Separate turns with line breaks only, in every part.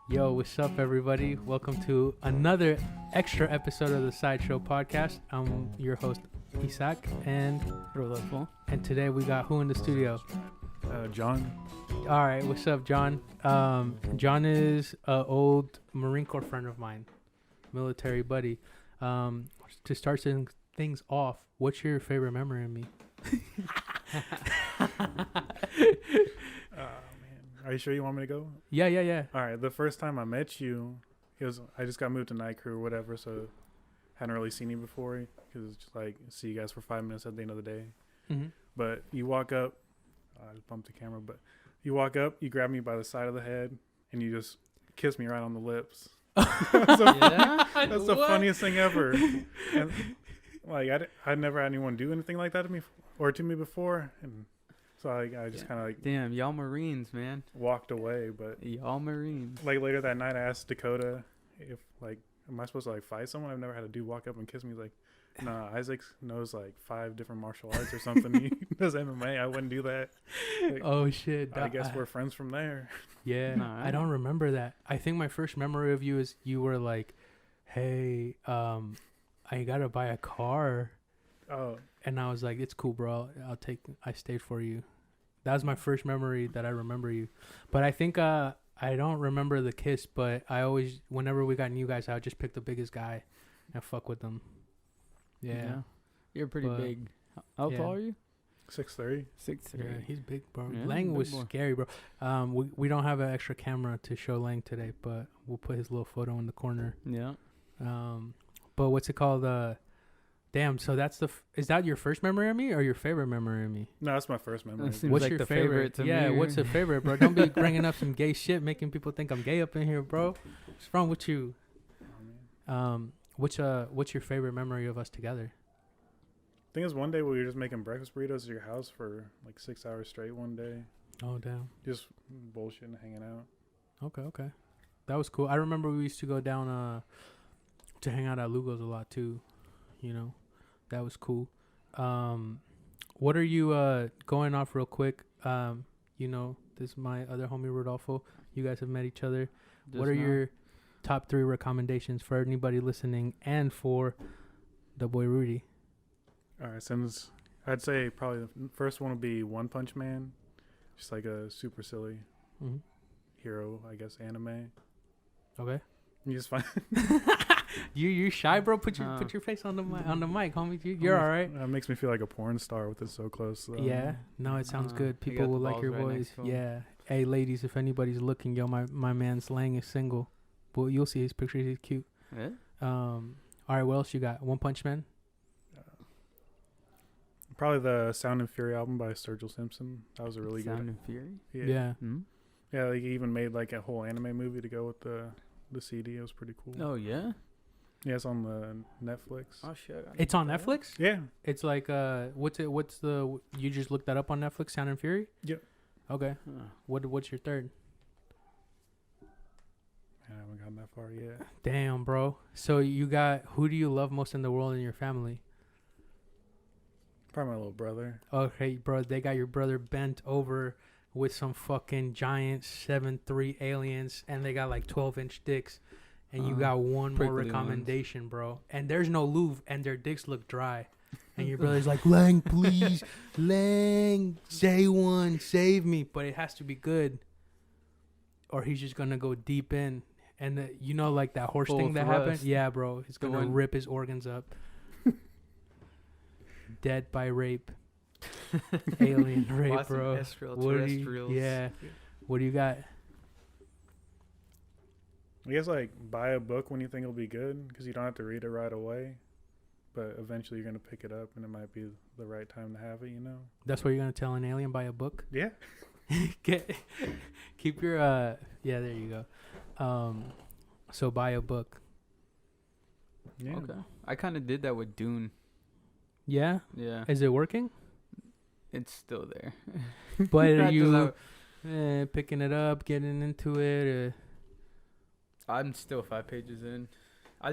Yo, what's up, everybody? Welcome to another extra episode of the Sideshow Podcast. I'm your host, Isaac, and
Rodolfo.
today we got who in the studio?
John.
All right, what's up, John? John is an old Marine Corps friend of mine, military buddy. To start things off, what's your favorite memory of me?
Are you sure you want me to go?
Yeah.
All right. The first time I met you, I just got moved to night crew or whatever, so hadn't really seen you before because it's just like see you guys for 5 minutes at the end of the day.
Mm-hmm.
But you walk up, I just bumped the camera, but you walk up, you grab me by the side of the head, and you just kiss me right on the lips. That's the funniest thing ever. And, like I'd never had anyone do anything like that to me or to me before, and so I just kind of like
Damn, y'all Marines, man.
walked away. But
Y'all Marines.
like later that night, I asked Dakota if like am I supposed to like fight someone? I've never had a dude walk up and kiss me. He's like, nah, Isaac knows like 5 different martial arts or something. He does MMA. I wouldn't do that. Like,
Oh shit!
I guess we're friends from there.
Yeah,
Nah,
I don't remember that. I think my first memory of you is you were like, "Hey, I gotta buy a car,"
Oh,
and I was like, "It's cool, bro. I stayed for you." That was my first memory that I remember you. But I think I don't remember the kiss. But I always, whenever we got new guys, I would just pick the biggest guy and fuck with them. Yeah,
You're pretty
But,
big. How
yeah.
tall are you?
6'3".
6'3".
yeah, he's big, bro.
Yeah,
Lang
big
was
boy.
scary, bro. We don't have an extra camera to show Lang today, but we'll put his little photo in the corner.
Yeah.
But what's it called? Damn. So that's is that your first memory of me or your favorite memory of me?
No, that's my first memory.
Seems
What's
like
your
the
favorite?
favorite to
Yeah,
me.
what's your favorite, bro? Don't be bringing up some gay shit, making people think I'm gay up in here, bro. What's wrong with you? What's your favorite memory of us together?
Thing is, one day we were just making breakfast burritos at your house for like 6 hours straight. One day,
Oh damn.
just bullshitting, hanging out.
Okay. That was cool. I remember we used to go down to hang out at Lugo's a lot too. You know, that was cool. What are you going off real quick? You know, this is my other homie Rodolfo. You guys have met each other. What are your top 3 recommendations for anybody listening and for the boy Rudy?
All right, since I'd say probably the first one would be One Punch Man, just like a super silly
Mm-hmm.
hero, I guess, anime.
Okay.
You just find
You shy, bro? Put your face on the mic, homie. You're all right.
That makes me feel like a porn star with it so close. Though.
Yeah. No, it sounds good.
you
People
got
will
the
like your
balls right
voice.
next to 'em.
Yeah. Hey, ladies, if anybody's looking, yo, my man's Lang is single. Well, you'll see his pictures. He's cute.
Yeah?
All right. What else you got? One Punch Man.
Probably the Sound and Fury album by Sturgill Simpson. That was a really
Sound
good.
and Fury?
Yeah.
Hmm?
Yeah, they even made like a whole anime movie to go with the CD. It was pretty cool.
Oh, yeah?
Yeah, it's on the Netflix.
Oh, shit.
It's on Netflix.
Yeah,
It's like what's the you just looked that up on Netflix? Sound and Fury.
Yep.
Okay.
Huh.
What's your third?
I haven't gotten that far yet.
Damn, bro. So you got who do you love most in the world in your family?
Probably my little brother.
Okay, bro, they got your brother bent over with some fucking giant 7'3" aliens, and they got like 12-inch dicks, and you got one more
prickly
recommendation, bro. And there's no lube, and their dicks look dry. And your brother's like, Lang, please, Lang, say one, save me. But it has to be good, or he's just gonna go deep in. And you know, like that horse
Full
thing that happened?
thrust.
Yeah, bro. He's
The
gonna
one-
rip his organs up. Dead by rape. Alien rape,
Watch some
bro. What do you,
extraterrestrials.
yeah. What do you got?
I guess like buy a book when you think it'll be good because you don't have to read it right away, but eventually you're gonna pick it up and it might be the right time to have it. You know?
That's what you're gonna tell an alien? Buy a book?
Yeah.
Keep your yeah, there you go. So buy a book.
Yeah.
Okay. I kind of did that with Dune.
Yeah?
Yeah.
Is it working?
It's still there.
But are
Not 'cause
you picking it up, getting into it?
I'm still 5 pages in. I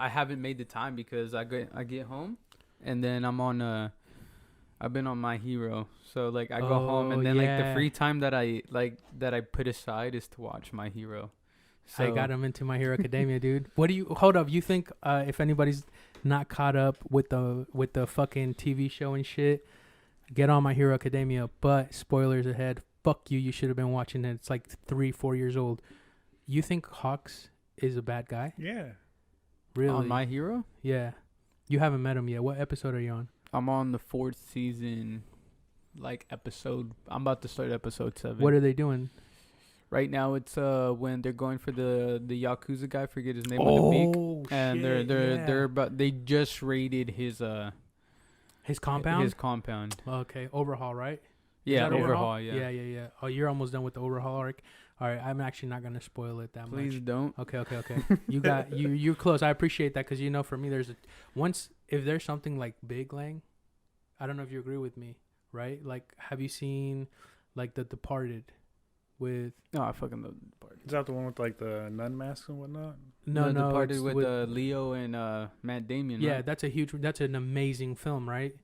haven't made the time because I get home and then I've been on My Hero. So like I go home and then like the
yeah.
free time that I put aside is to watch My Hero.
I got him into My Hero Academia, dude. What do you hold up? You think if anybody's not caught up with the fucking TV show and shit, get on My Hero Academia. But spoilers ahead. Fuck you. You should have been watching it. It's like 3-4 years old. You think Hawks is a bad guy?
Yeah.
Really?
On My Hero?
Yeah. You haven't met him yet. What episode are you on?
I'm on the 4th season, like episode. I'm about to start episode 7.
What are they doing?
Right now, it's when they're going for the Yakuza guy. Forget his name. With the beak. And
shit,
they're about. They just raided his
compound.
His compound.
Okay, overhaul, right?
Yeah,
Is that
overhaul. Yeah.
Yeah. Oh, you're almost done with the overhaul arc. All right, I'm actually not gonna spoil it that
Please
much.
don't.
Okay. You're close. I appreciate that because for me, if there's something like big, Lang, I don't know if you agree with me, right? Like, have you seen like The Departed with?
No, I fucking love The Departed.
Is that the one with like the nun masks and whatnot?
No,
The Departed
it's
with Leo and Matt Damon.
Yeah,
right?
that's an amazing film, right?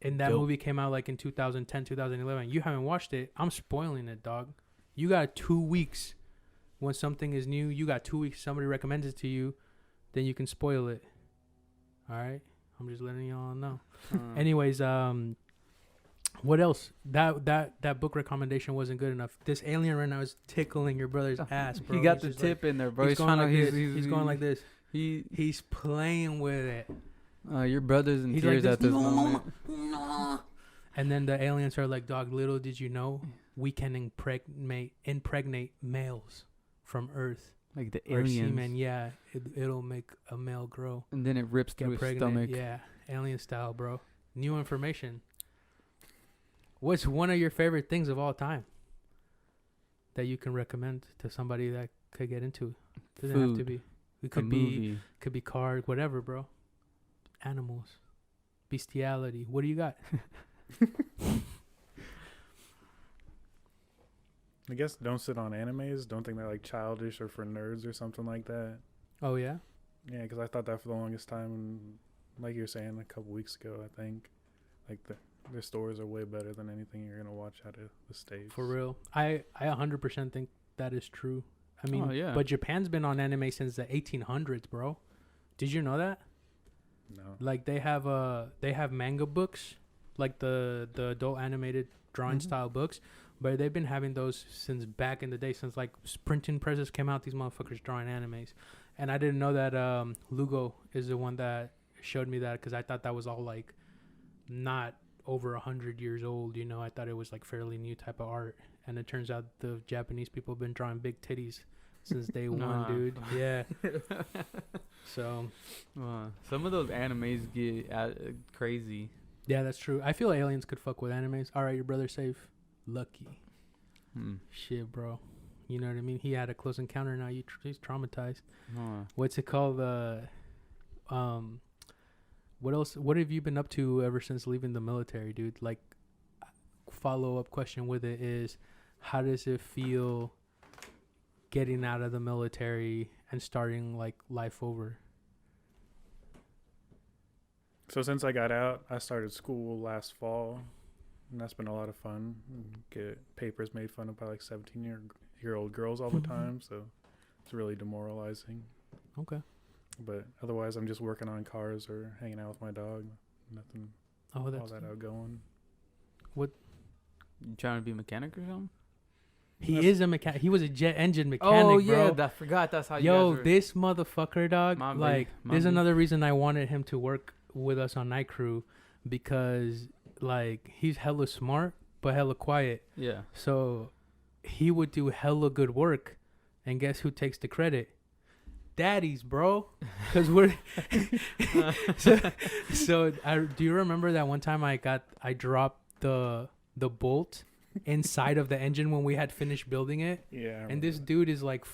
And that
Dope.
movie came out like in 2010, 2011. You haven't watched it. I'm spoiling it, dog. You got 2 weeks when something is new. You got 2 weeks. Somebody recommends it to you, then you can spoil it. All right, I'm just letting y'all know. Anyways, what else? That book recommendation wasn't good enough. This alien right now is tickling your brother's ass, bro.
He got
He's
the
just
tip in there, bro.
He's going like this. He's going like this.
He
He's playing with it.
your brother's in
He's
tears
like
at this
no,
moment.
no. And then the aliens are like, dog, little did you know, we can impregnate males from Earth.
Like the
Or
aliens.
semen, yeah. It'll make a male grow.
And then it rips
Get
through his
pregnant.
stomach.
Yeah. Alien style, bro. New information. What's one of your favorite things of all time that you can recommend to somebody that could get into? Doesn't have to
Food.
be. It
A
could be
movie.
cars, whatever, bro. Animals. Bestiality. What do you got?
I guess don't sit on animes. Don't think they're like childish or for nerds or something like that.
Oh, yeah?
Yeah, because I thought that for the longest time. And like you were saying a couple weeks ago, I think like their stories are way better than anything you're gonna watch out of the States.
For real. I 100% think that is true. I mean,
Oh, yeah.
but Japan's been on anime since the 1800s, bro. Did you know that?
No.
Like they have manga books, like the adult animated drawing style books, but they've been having those since back in the day, since like printing presses came out. These motherfuckers drawing animes, and I didn't know that Lugo is the one that showed me that, because I thought that was all like not over 100 years old. You know, I thought it was like fairly new type of art, and it turns out the Japanese people have been drawing big titties since day one, dude. Yeah. So
Some of those animes get crazy.
yeah, that's true. I feel aliens could fuck with animes. All right, your brother's safe. Lucky. Shit, bro. You know what I mean? He had a close encounter. Now he's traumatized. What's it called? What else? What have you been up to ever since leaving the military, dude? Like, follow-up question with it is, how does it feel getting out of the military and starting like life over?
So since I got out, I started school last fall, and that's been a lot of fun. Get papers made fun of by like 17-year-old girls all the time, so it's really demoralizing.
Okay.
But otherwise, I'm just working on cars or hanging out with my dog. Nothing
Oh,
all
that's
that outgoing.
You trying to be a mechanic or something?
he is a mechanic. He was a jet engine mechanic,
Oh yeah,
bro.
I forgot. That's how you
Yo,
guys were.
this motherfucker, dog.
My
Like,
bad.
there's another reason I wanted him to work with us on Night Crew, because like he's hella smart but hella quiet.
Yeah.
So he would do hella good work, and guess who takes the credit? Daddies, bro. Because we're so do you remember that one time I dropped the bolt inside of the engine when we had finished building it?
Yeah.
And this dude is like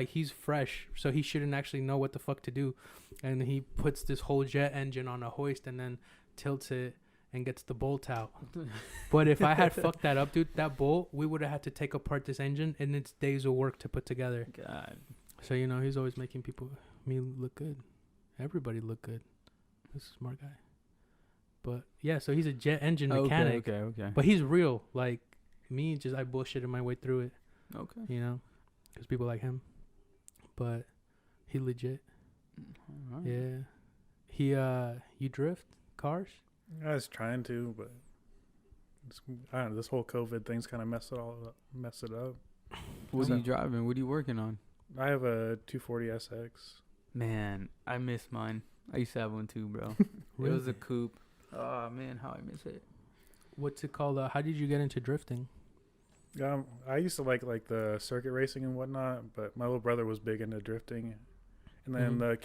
he's fresh, so he shouldn't actually know what the fuck to do. And he puts this whole jet engine on a hoist and then tilts it and gets the bolt out. But if I had fucked that up, dude, that bolt, we would have had to take apart this engine, and it's days of work to put together.
God.
So, you know, he's always making me look good. Everybody look good. He's a smart guy. But yeah, so he's a jet engine mechanic.
Okay.
But he's real. Like me, I bullshitted my way through it.
Okay.
You know, because people like him. but he legit.
Alright.
Yeah. He you drift cars?
I was trying to, but I don't know. This whole COVID thing's kind of messed it up.
What
So-
are you driving? What are you working on?
I have a 240 SX.
Man, I miss mine. I used to have one too, bro. It was a coupe. Oh man, how I miss it.
What's it called? How did you get into drifting?
I used to like the circuit racing and whatnot, but my little brother was big into drifting, and then
Mhm.
the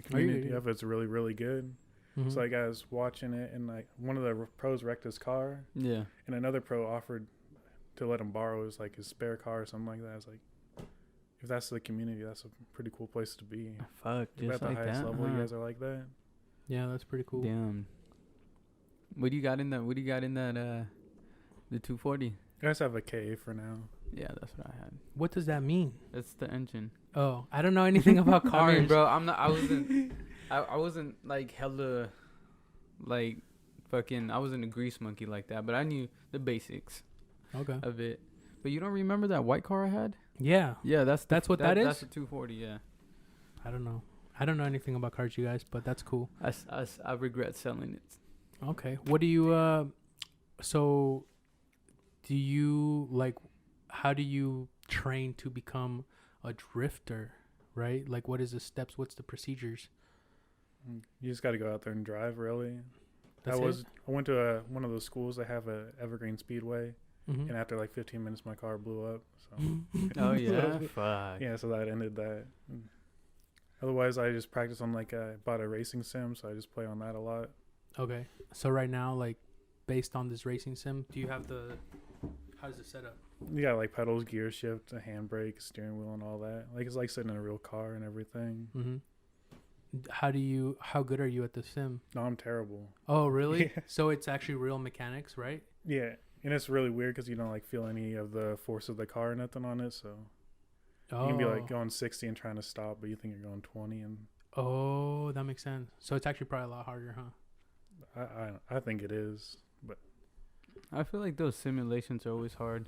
community
yeah.
of it's really really good.
Mhm.
So like I was watching it, and like one of the pros wrecked his car,
Yeah.
and another pro offered to let him borrow his spare car or something like that. I was like, if that's the community, that's a pretty cool place to be.
Fuck,
If at
just
the
like
highest
that.
level,
huh?
you guys are like that.
Yeah, that's pretty cool.
Damn. What do you got in that? What do you got in that? The 240.
I just have a KA for now.
Yeah, that's what I had.
What does that mean?
That's the engine.
Oh, I don't know anything about cars.
I mean, bro, I'm not. I wasn't. I wasn't like hella, like, fucking. I wasn't a grease monkey like that, but I knew the basics
Okay.
of it. But you don't remember that white car I had?
Yeah.
Yeah,
That's what that is?
That's a 240. Yeah.
I don't know. I don't know anything about cars, you guys, but that's cool.
I regret selling it.
Okay. What do you so do you like how do you train to become a drifter, right? Like what is the steps, what's the procedures?
You just got to go out there and drive. Really,
That's
I went to one of those schools. They have a Evergreen Speedway,
Mhm.
and after like 15 minutes, my car blew up. So
Oh yeah. Fuck.
yeah, so that ended that. Otherwise, I just practice on I bought a racing sim, so I just play on that a lot.
Okay. So right now, like based on this racing sim, do you have how does it set up?
You got pedals, gear shift, a handbrake, steering wheel, and all that. It's like sitting in a real car and everything.
Mm-hmm. How good are you at the sim?
No, I'm terrible.
Oh, really?
Yeah.
So it's actually real mechanics, right?
Yeah, and it's really weird because you don't feel any of the force of the car or nothing on it. So
Oh.
you can be going 60 and trying to stop, but you think you're going 20, and
Oh, that makes sense. So it's actually probably a lot harder, huh?
I think it is. But
I feel like those simulations are always hard.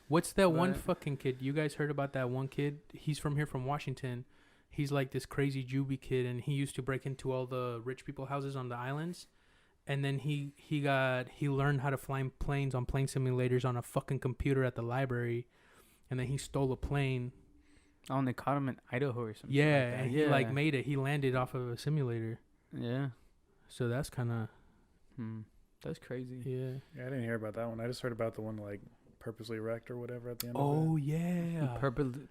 What's that one
But-
fucking kid? You guys heard about that one kid? He's from here, from Washington. He's like this crazy juvie kid, and he used to break into all the rich people houses on the islands. And then he learned how to fly planes on plane simulators on a fucking computer at the library. And then he stole a plane.
Oh, and they caught him in Idaho or something.
Yeah,
like that.
and he made it. He landed off of a simulator.
Yeah.
So that's kind of
That's crazy.
yeah.
I didn't hear about that one. I just heard about the one purposely wrecked or whatever at the end
Oh
of it.
yeah.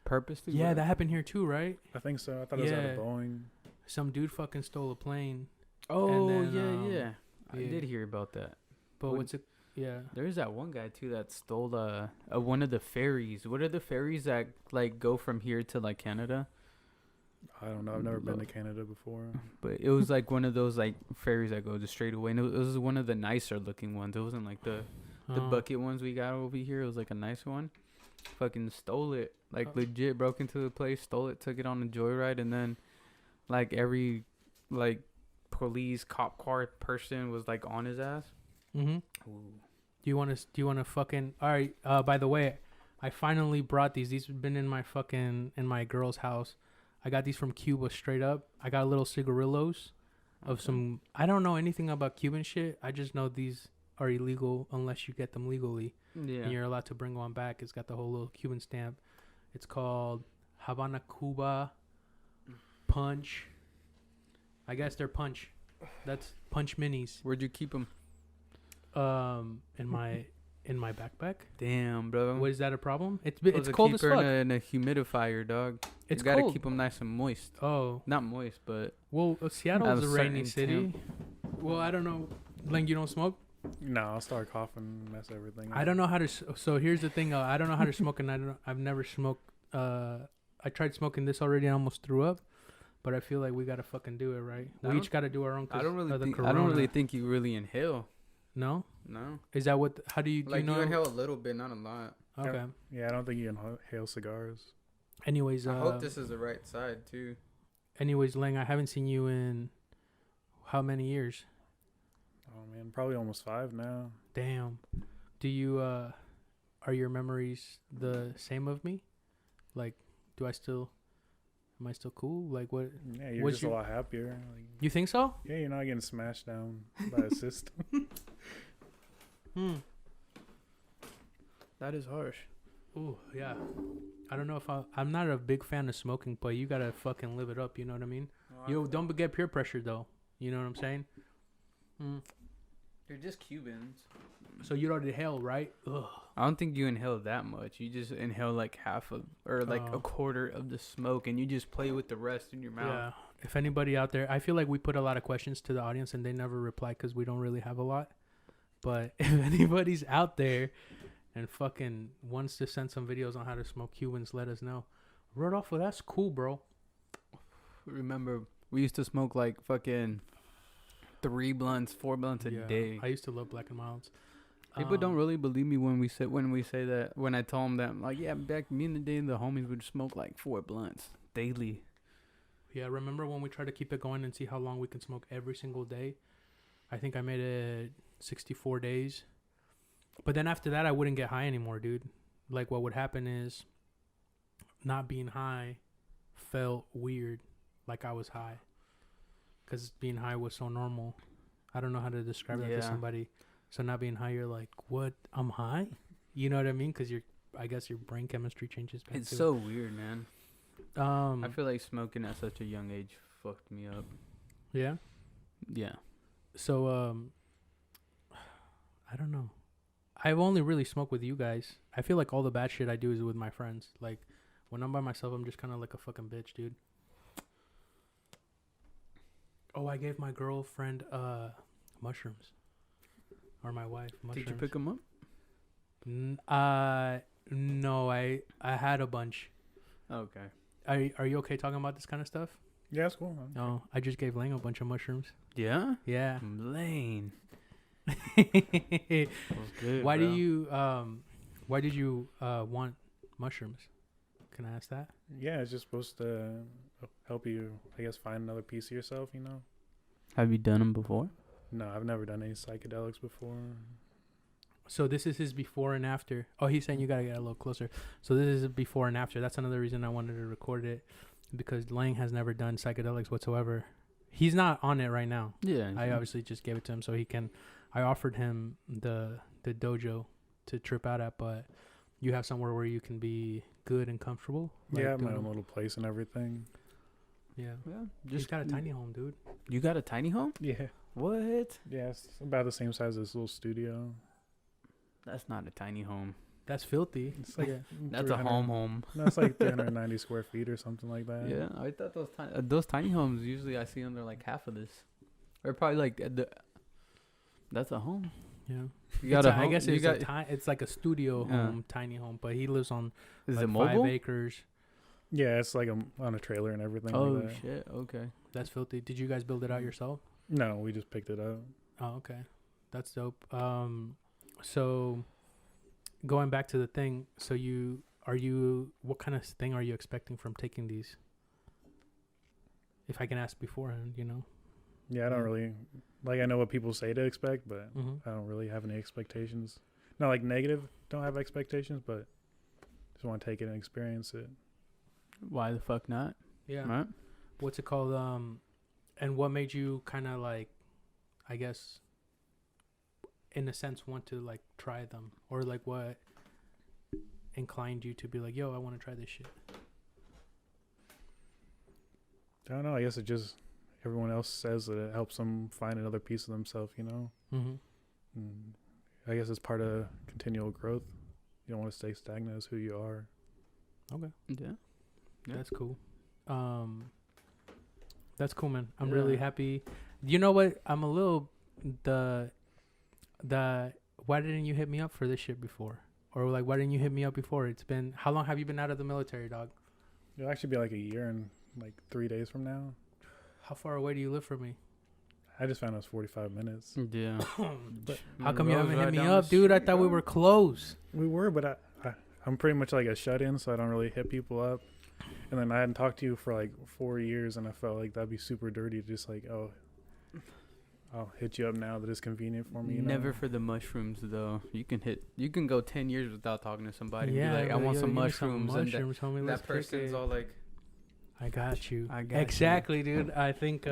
Purposely.
Yeah,
wrecked?
that happened here too, right?
I think so. I thought it was out
Yeah.
of Boeing.
Some dude fucking stole a plane.
Oh
then,
yeah. I
yeah.
did hear about that.
But
What-
what's it? Yeah.
There's that one guy too that stole one of the ferries. What are the ferries that go from here to Canada?
I don't know. I've never been to Canada before.
But it was one of those ferries that goes straight away. And it was one of the nicer looking ones. It wasn't the
Oh.
bucket ones we got over here. It was a nice one. Fucking stole it. Legit broke into the place, stole it, took it on a joyride, and then every police cop car person was on his ass.
Mhm. Do you want to fucking? All right. By the way, I finally brought these. These have been in my girl's house. I got these from Cuba straight up. I got little cigarillos of some. I don't know anything about Cuban shit. I just know these are illegal unless you get them legally,
Yeah.
and you're allowed to bring one back. It's got the whole little Cuban stamp. It's called Havana Cuba Punch. I guess they're Punch. That's Punch Minis.
Where'd you keep them?
In my backpack.
Damn, bro.
What is that a problem? It's
Supposed to
cold
keep
as
her
fuck.
in a humidifier, dog.
It's
you gotta
cold.
keep them nice and moist.
Oh,
Not moist, but
well, Seattle's
At
a
a
rainy
certain
city. Well, I don't know. Like, you don't smoke?
No, I'll start coughing, mess everything up.
I don't know how to. So here's the thing. I don't know how to smoke, and I've never smoked. I tried smoking this already and almost threw up. But I feel like we gotta fucking do it, right?
I
We
don't-
each gotta do our own. 'Cause
I don't really
of the
think I don't really
corona.
think you really inhale.
No,
No.
is that what? How do you? Do you know?
you inhale a little bit, not a lot.
Okay.
Yeah, I don't think you inhale cigars.
Anyways,
I hope this is the right side too.
anyways, Lang, I haven't seen you in how many years?
Oh man, probably almost 5 now.
Damn. Do you are your memories the same of me? Like, do I still Am I still cool? Like what?
Yeah, you're
What's
just
your-
a lot happier. Like,
You think so?
yeah, you're not getting smashed down by a system.
That is harsh.
Ooh, yeah. I don't know if I'm not a big fan of smoking, but you gotta fucking live it up. You know what I mean? You don't get peer pressure though. You know what I'm saying?
They're just Cubans.
So you don't inhale, right? Ugh.
I don't think you inhale that much. You just inhale like half of, or like a quarter of the smoke, and you just play with the rest in your mouth.
Yeah. If anybody out there, I feel like we put a lot of questions to the audience and they never reply because we don't really have a lot. But if anybody's out there and fucking wants to send some videos on how to smoke Cubans, let us know. Rodolfo, that's cool, bro.
Remember, we used to smoke like fucking 3 blunts, 4 blunts a day.
I used to love Black and Milds.
People don't really believe me when we say that. When I tell them that, like, yeah, back me in the day, the homies would smoke like 4 blunts daily.
Yeah, remember when we tried to keep it going and see how long we can smoke every single day? I think I made it 64 days. But then after that, I wouldn't get high anymore, dude. Like, what would happen is not being high felt weird, like I was high. Because being high was so normal. I don't know how to describe that to somebody. So not being high, you're like, what? I'm high? You know what I mean? Because I guess your brain chemistry changes.
It's so weird, man.
I
I feel like smoking at such a young age fucked me up.
Yeah?
Yeah.
So, I don't know. I've only really smoked with you guys. I feel like all the bad shit I do is with my friends. Like, when I'm by myself, I'm just kind of like a fucking bitch, dude. Oh, I gave my girlfriend mushrooms. Or my wife mushrooms.
Did you pick them up?
No, I had a bunch.
Okay.
Are you okay talking about this kind of stuff?
Yeah, it's cool. Man.
No, I just gave Lang a bunch of mushrooms.
Yeah?
Yeah.
Lane.
Good, why do you why did you want mushrooms? Can I ask that?
Yeah, it's just supposed to help you, I guess, find another piece of yourself, you know?
Have you done them before?
No, I've never done any psychedelics before.
So this is his before and after. Oh, he's saying you gotta get a little closer. So this is a before and after. That's another reason I wanted to record it, because Lang has never done psychedelics whatsoever. He's not on it right now.
Yeah.
I obviously just gave it to him so he can. I offered him the dojo to trip out at, but you have somewhere where you can be good and comfortable.
Like yeah, my own little place and everything.
Yeah.
Yeah.
Just got a tiny home, dude.
You got a tiny home?
Yeah.
What?
Yeah, it's about the same size as this little studio.
That's not a tiny home.
That's filthy.
It's like
that's a home.
No, it's like 390 square feet or something like that.
Yeah, I thought those tiny homes usually I see them, they're like half of this, or probably like that's a home.
Yeah,
you got a home?
I guess it's like a studio home, tiny home, but he lives on
is
like
it mobile?
5 acres.
Yeah, it's like on a trailer and everything.
Oh
like that.
Shit! Okay,
that's filthy. Did you guys build it out yourself?
No, we just picked it up.
Oh, okay, that's dope. So going back to the thing, so what kind of thing are you expecting from taking these? If I can ask beforehand, you know.
Yeah, I don't really I know what people say to expect, but I don't really have any expectations. Not like negative, don't have expectations, but just want to take it and experience it.
Why the fuck not?
Yeah.
Right?
What's it called? And what made you kind of like, I guess, in a sense, want to like try them, or like what inclined you to be like, yo, I want to try this shit?
I don't know. I guess it just everyone else says that it helps them find another piece of themselves, you know. And I guess it's part of continual growth. You don't want to stay stagnant as who you are.
Okay.
Yeah.
That's cool. That's cool, man. I'm really happy. You know what? I'm a little why didn't you hit me up for this shit before? Or like, why didn't you hit me up before? It's been, how long have you been out of the military, dog?
It'll actually be like a year and like 3 days from now.
How far away do you live from me?
I just found it was 45 minutes.
Yeah.
But how come you haven't hit me up, dude? I thought we were close.
We were, but I'm pretty much like a shut-in, so I don't really hit people up. And then I hadn't talked to you for like 4 years, and I felt like that'd be super dirty to just like, oh, I'll hit you up now that it's convenient for me. You
Never
know?
for the mushrooms though. You can go 10 years without talking to somebody.
Yeah,
and be like, I want some mushrooms,
homie,
and that person's all like,
I got you.
I got
exactly, dude. I think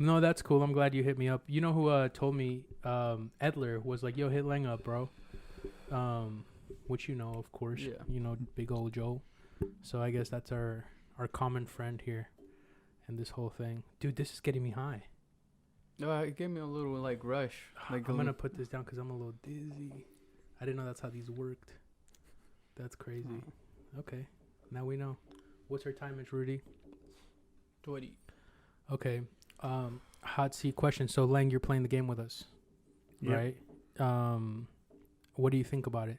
no, that's cool. I'm glad you hit me up. You know who told me Edler was like, "Yo, hit Lang up, bro." Which you know, of course.
Yeah.
You know, big old Joe. So I guess that's our common friend here, and this whole thing, dude. This is getting me high.
It gave me a little like rush. Like
I'm gonna put this down because I'm a little dizzy. I didn't know that's how these worked. That's crazy. Okay, now we know. What's our timage, Rudy?
20.
Okay. Hot seat question. So Lang, you're playing the game with us,
Yep.
right? What do you think about it?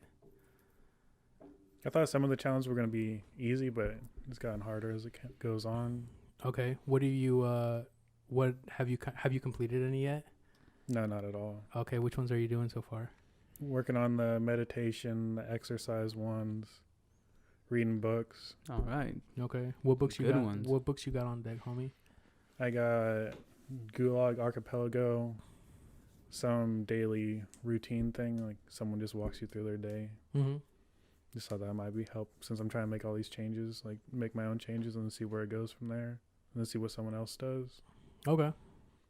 I thought some of the challenges were going to be easy, but it's gotten harder as it goes on.
Okay. What do you what have you completed any yet?
No, not at all.
Okay. Which ones are you doing so far?
Working on the meditation, the exercise ones, reading books.
All right.
Okay. What books you
Good
got?
ones.
What books you got on deck, homie?
I got Gulag Archipelago, some daily routine thing, like someone just walks you through their day.
Mm-hmm.
Just thought that might be help since I'm trying to make all these changes, like make my own changes and see where it goes from there, and then see what someone else does.
Okay.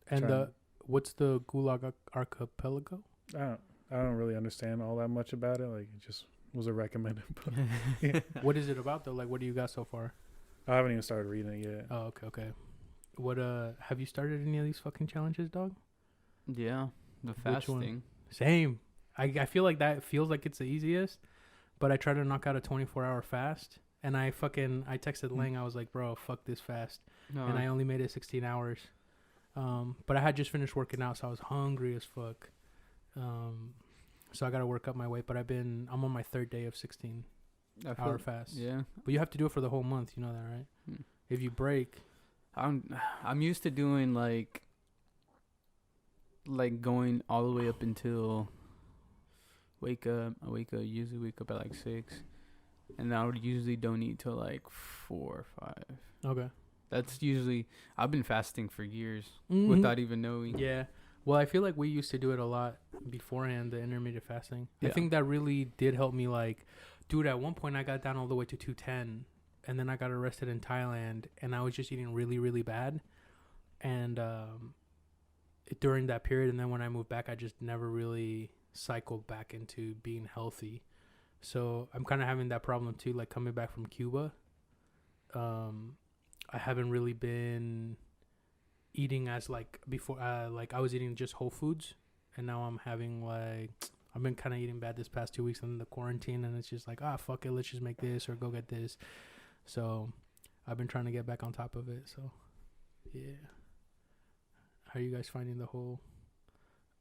And
Trying-
what's the Gulag Archipelago?
I don't really understand all that much about it. Like it just was a recommended book. Yeah.
What is it about though? Like, what do you got so far?
I haven't even started reading it yet.
Oh, okay. What have you started any of these fucking challenges, dog?
Yeah. The
Which one?
fasting.
Same. I feel like that feels like it's the easiest, but I try to knock out a 24-hour fast, and I texted Lang. I was like, bro, fuck this fast,
No.
and I only made it 16 hours. But I had just finished working out, so I was hungry as fuck. So I got to work up my weight, but I'm on my third day of 16-hour fast.
Yeah.
But you have to do it for the whole month. You know that, right?
Hmm.
If you break,
I'm used to doing like going all the way up until wake up. I usually wake up at like 6, and I would usually don't eat till like 4 or 5.
okay.
That's usually I've been fasting for years
Mhm.
without even knowing.
Yeah. Well, I feel like we used to do it a lot beforehand, the intermittent fasting. I
Yeah.
think that really did help me. Like, dude, at one point I got down all the way to 210, and then I got arrested in Thailand, and I was just eating really, really bad. And during that period, and then when I moved back, I just never really cycled back into being healthy. So I'm kind of having that problem too, like coming back from Cuba. I haven't really been eating as like before. Like I was eating just whole foods, and now I'm having like I've been kind of eating bad this past 2 weeks in the quarantine, and it's just like fuck it, let's just make this or go get this. So I've been trying to get back on top of it. So yeah, how are you guys finding the whole?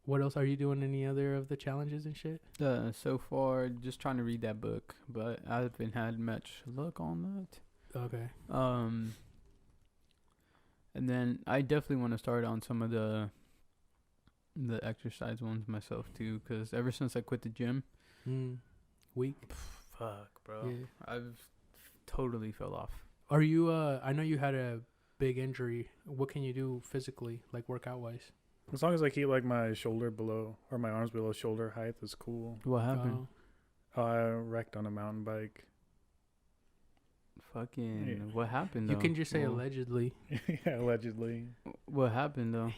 What else are you doing? Any other of the challenges and shit?
So far, just trying to read that book, but I haven't had much luck on that.
Okay.
And then I definitely want to start on some of the exercise ones myself too, because ever since I quit the gym,
Week.
fuck, bro,
Yeah.
I've totally fell off.
Are you? I know you had a big injury. What can you do physically, like workout wise?
As long as I keep like my shoulder below or my arms below shoulder height, is cool.
What happened?
I wrecked on a mountain bike.
Fucking,
Yeah.
what happened?
You
though?
can just say
Well,
allegedly.
Yeah, allegedly.
What happened though?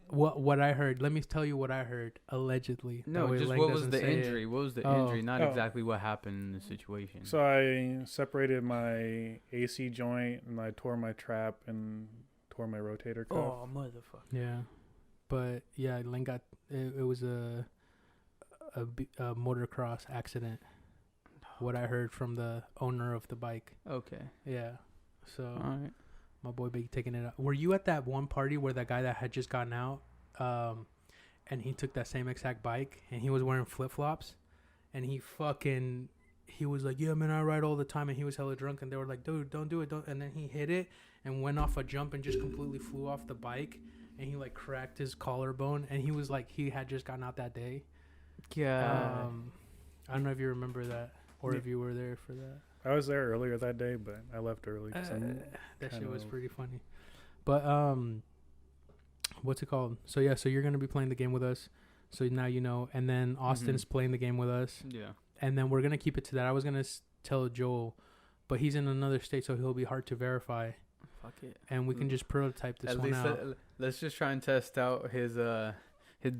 What I heard. Let me tell you what I heard. Allegedly. That
No,
way
just
Lang
what was
doesn't
the
say it.
injury? What was the
Oh.
injury? Not
Oh.
exactly what happened in the situation.
So I separated my AC joint and I tore my trap and tore my rotator cuff.
oh, motherfucker.
Yeah, but yeah, Lang got it was a motocross accident. What I heard from the owner of the bike.
Okay.
Yeah. So
All right.
my boy Big taking it out. Were you at that one party where that guy that had just gotten out, and he took that same exact bike and he was wearing flip flops, and he was like, yeah man, I ride all the time, and he was hella drunk, and they were like, dude, don't do it, don't. And then he hit it and went off a jump and just completely flew off the bike, and he like cracked his collarbone, and he was like, he had just gotten out that day.
Yeah.
I don't know if you remember that or
Yeah.
if you were there for that.
I was there earlier that day, but I left early. 'Cause
That shit was
of-
pretty funny. But what's it called? So yeah, so you're gonna be playing the game with us. So now you know, and then Austin's playing the game with us,
yeah.
and then we're gonna keep it to that. I was gonna tell Joel, but he's in another state, so he'll be hard to verify.
Fuck it.
And we can just prototype this
At
one
least
out.
let's just try and test out the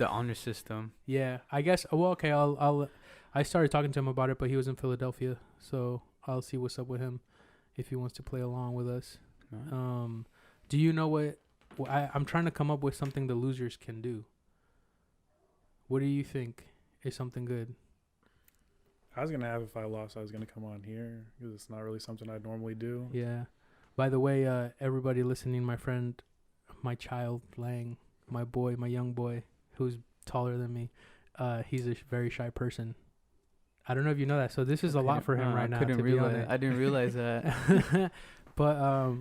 honor system.
Yeah, I guess. Well, okay. I started talking to him about it, but he was in Philadelphia, so I'll see what's up with him if he wants to play along with us.
Right.
Do you know what? I'm trying to come up with something the losers can do. What do you think is something good?
I was gonna have, if I lost, I was gonna come on here because it's not really something I normally do.
Yeah. By the way, everybody listening, my friend, my child Lang, my boy, my young boy, who's taller than me, he's a very shy person. I don't know if you know that. So this is a lot for him right now.
I didn't realize that.
But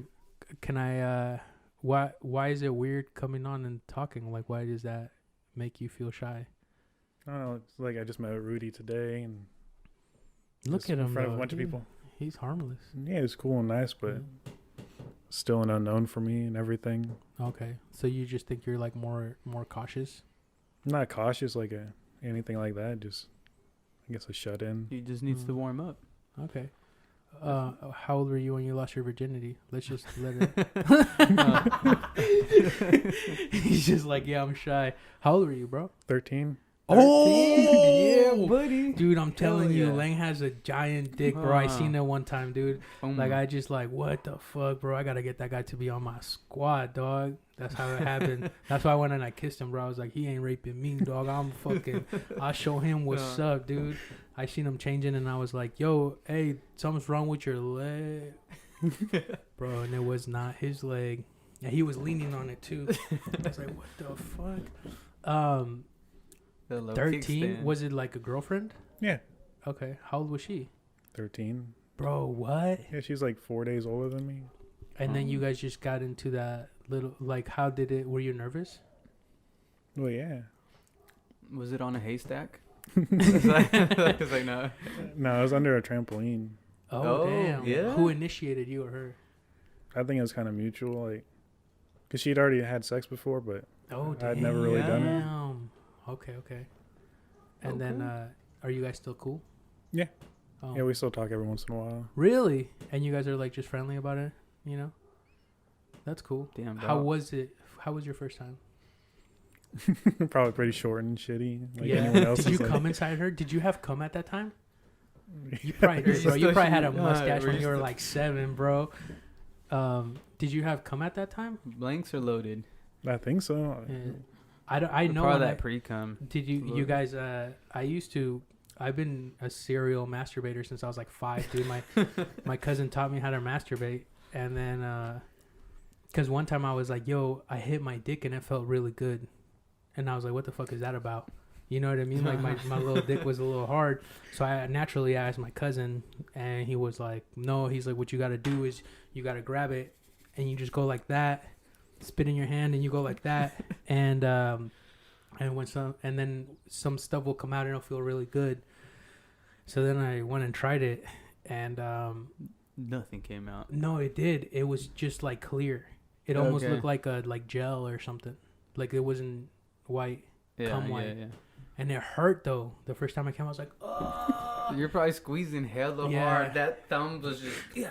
can I? Why is it weird coming on and talking? Like, why does that make you feel shy?
I don't know. It's like I just met Rudy today, and
Look
just
at him
in front of
though.
a bunch of people.
He's harmless.
Yeah, it's cool and nice, but still an unknown for me and everything.
Okay, so you just think you're like more cautious?
I'm not cautious like anything like that. Just I guess a shut in.
He just needs to warm up.
Okay. How old were you when you lost your virginity? Let's just let it. He's just like, yeah, I'm shy. How old were you, bro?
13.
Oh,
yeah, buddy.
Dude, I'm telling you,
yeah.
Lang has a giant dick, bro. I seen it one time, dude. Like, I just like, what the fuck, bro? I gotta get that guy to be on my squad, dog. That's how it happened. That's why I went and I kissed him, bro. I was like, he ain't raping me, dog. I'll show him what's up, dude. I seen him changing, and I was like, yo, hey, something's wrong with your leg. Bro, and it was not his leg. And he was leaning on it, too. I was like, what the fuck? 13? Was it like a girlfriend?
Yeah.
Okay. How old was she?
13.
Bro, what?
Yeah, she's like 4 days older than me.
And then you guys just got into that little, like, how did it, were you nervous?
Well, yeah.
Was it on a haystack? It's like, no.
No, I was under a trampoline.
Oh, damn.
yeah?
Who initiated, you or her?
I think it was kind of mutual, like, because she'd already had sex before, but
Oh, damn.
I'd never really done it.
Okay. And then, are you guys still cool?
Yeah.
Oh.
Yeah, we still talk every once in a while.
Really? And you guys are, like, just friendly about it, you know? That's cool.
Damn,
How was it? How was your first time?
Probably pretty short and shitty. Like
Yeah.
anyone else.
Did you come inside her? Did you have cum at that time? You probably did, bro. You probably had a mustache when you were like 7, bro. Did you have cum at that time?
Blanks are loaded.
I think so.
Yeah. I know
Probably
when
that pre-cum.
Did you guys? I've been a serial masturbator since I was like 5, dude. My cousin taught me how to masturbate, and then because one time I was like, yo, I hit my dick and it felt really good, and I was like, what the fuck is that about? You know what I mean? Like my little dick was a little hard, so I naturally asked my cousin, and he was like, no. He's like, what you got to do is you got to grab it, and you just go like that, spit in your hand, and you go like that, and then some stuff will come out and it'll feel really good. So then I went and tried it, and
nothing came out.
no, it did. It was just like clear. It almost looked like a gel or something. Like it wasn't white. Cum white.
Yeah.
And it hurt though. The first time I came, I was like, oh.
You're probably squeezing hella hard. That thumb was just yeah,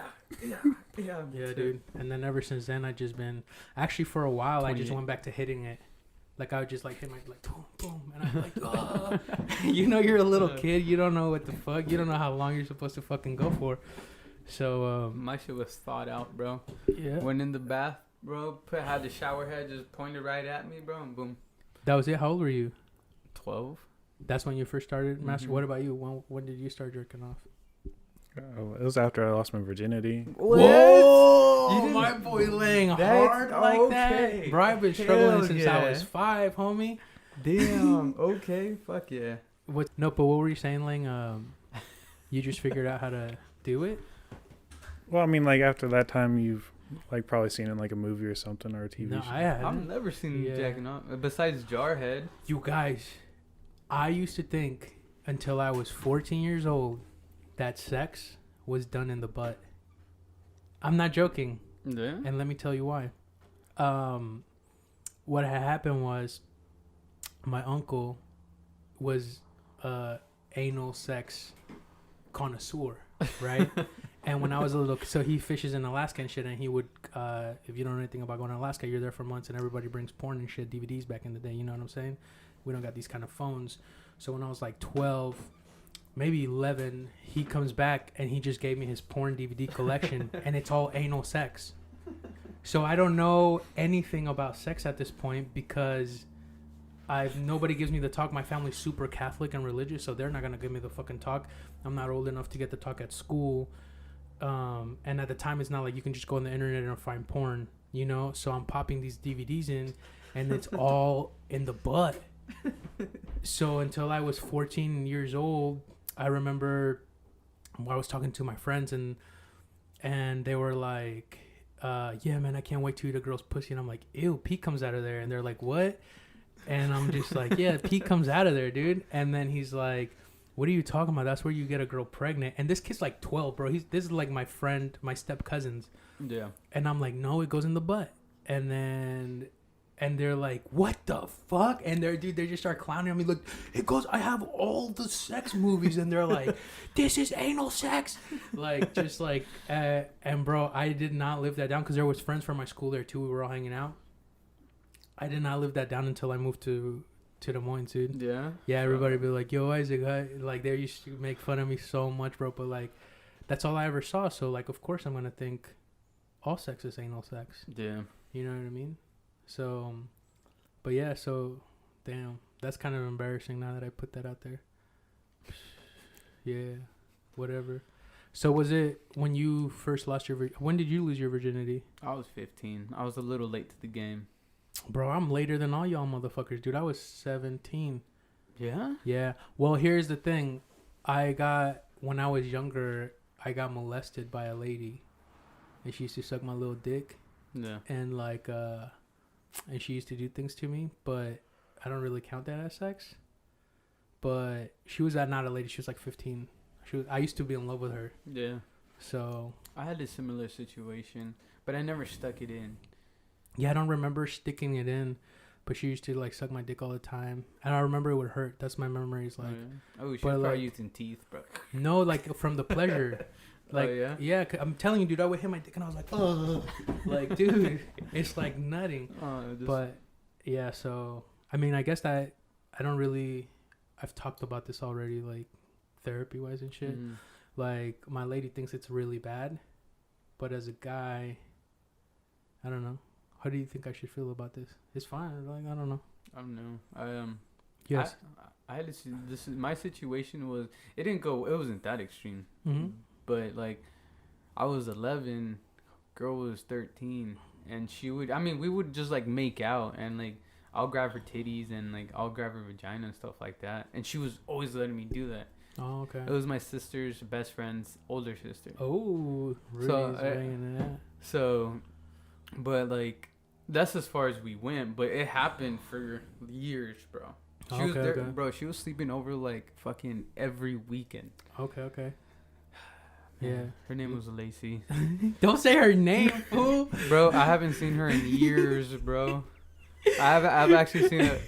dude. And then ever since then, I just been actually for a while. I just
28.
went back to hitting it. Like I would just like hit my like boom boom, and I'm like, oh. You know, you're a little kid. You don't know what the fuck. You don't know how long you're supposed to fucking go for. So
my shit was thought out, bro.
Yeah.
Went in the bath, bro. Had the shower head just pointed right at me, bro, and boom.
That was it. How old were you?
12.
That's when you first started master.
Mhm.
What about you? When did you start jerking off?
Oh, it was after I lost my virginity.
Whoa!
You
My boy laying
That's
hard like
okay.
that. Bro, I've been struggling
Hell
since I
yeah.
was 5, homie.
Damn. Okay. Fuck yeah.
What? No, but what were you saying, Lang? You just figured out how to do it?
Well, I mean, like after that time, you've like probably seen it in like a movie or something or a TV
No,
show.
I haven't.
I've never seen
Yeah.
jacking off besides Jarhead.
You guys, I used to think until I was 14 years old that sex was done in the butt. I'm not joking.
Yeah.
And let me tell you why. What had happened was my uncle was a anal sex connoisseur. right? And when I was a little, so he fishes in Alaska and shit, and he would, if you don't know anything about going to Alaska, you're there for months, and everybody brings porn and shit, DVDs back in the day, you know what I'm saying? We don't got these kind of phones. So when I was like 12, maybe 11, he comes back, and he just gave me his porn DVD collection, and it's all anal sex. So I don't know anything about sex at this point because nobody gives me the talk. My family's super Catholic and religious, so they're not gonna give me the fucking talk. I'm not old enough to get the talk at school. And at the time, it's not like you can just go on the internet and find porn, you know? So I'm popping these DVDs in, and it's all in the butt. So until I was 14 years old, I remember I was talking to my friends, and they were like, yeah, man, I can't wait to eat a girl's pussy. And I'm like, ew, Pete comes out of there. And they're like, what? And I'm just like, yeah, Pete comes out of there, dude. And then he's like, what are you talking about? That's where you get a girl pregnant. And this kid's like 12, bro. This is like my friend, my step cousins.
Yeah.
And I'm like, no, it goes in the butt. And they're like, what the fuck? And they just start clowning on me. Look, it goes, I have all the sex movies. And they're like, this is anal sex. Like, just like, and bro, I did not live that down because there was friends from my school there too. We were all hanging out. I did not live that down until I moved to Des Moines, dude.
Yeah?
Yeah, everybody be like, yo, Isaac, like, they used to make fun of me so much, bro. But, like, that's all I ever saw. So, like, of course I'm going to think all sex is anal sex.
Yeah.
You know what I mean? So, but yeah, so, damn. That's kind of embarrassing now that I put that out there. Yeah, whatever. So, was it when you first lost when did you lose your virginity?
I was 15. I was a little late to the game.
Bro, I'm later than all y'all motherfuckers, dude. I was 17.
Yeah?
Yeah. Well, here's the thing. When I was younger, I got molested by a lady. And she used to suck my little dick.
Yeah.
And, like, and she used to do things to me. But I don't really count that as sex. But she was not a lady. She was, like, 15. I used to be in love with her.
Yeah.
So.
I had a similar situation. But I never stuck it in.
Yeah, I don't remember sticking it in, but she used to like suck my dick all the time, and I remember it would hurt. That's my memories, like.
Oh, she was probably using teeth, bro.
No, like from the pleasure. Like, yeah, I'm telling you, dude, I would hit my dick and I was like, oh, like, dude, it's like nutting. But yeah, so I mean, I guess that I don't really. I've talked about this already, like therapy wise and shit. Mm. Like my lady thinks it's really bad, but as a guy, I don't know. How do you think I should feel about this? It's fine. Like, I don't know.
I don't know.
Yes.
I had this. My situation was. It didn't go. It wasn't that extreme.
Mm-hmm.
But like, I was 11. Girl was 13, and she would. I mean, we would just like make out, and like I'll grab her titties, and like I'll grab her vagina and stuff like that. And she was always letting me do that.
Oh, okay.
It was my sister's best friend's older sister.
Oh, really?
So, but like, that's as far as we went. But it happened for years, bro. She was there, bro. She was sleeping over like fucking every weekend.
Okay. Yeah.
Her name was Lacey.
Don't say her name, fool.
Bro, I haven't seen her in years, bro. I've actually seen her.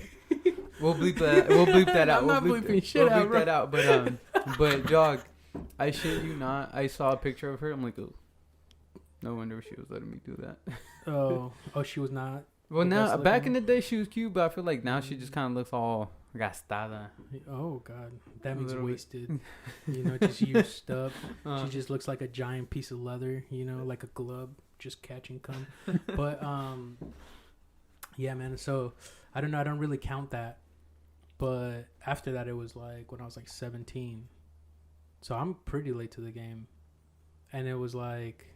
We'll bleep that. We'll bleep that out.
I'm not bleeping shit out, bro.
We'll bleep that out. But dog, I shit you not. I saw a picture of her. I'm like, oh, no wonder she was letting me do that.
Oh, she was not.
Well, now back in the day she was cute, but I feel like now she just kind of looks all gastada.
Oh God, that means wasted. You know, just used up. She just looks like a giant piece of leather. You know, like a glove, just catching cum. But yeah, man. So I don't know. I don't really count that. But after that, it was like when I was like 17. So I'm pretty late to the game, and it was like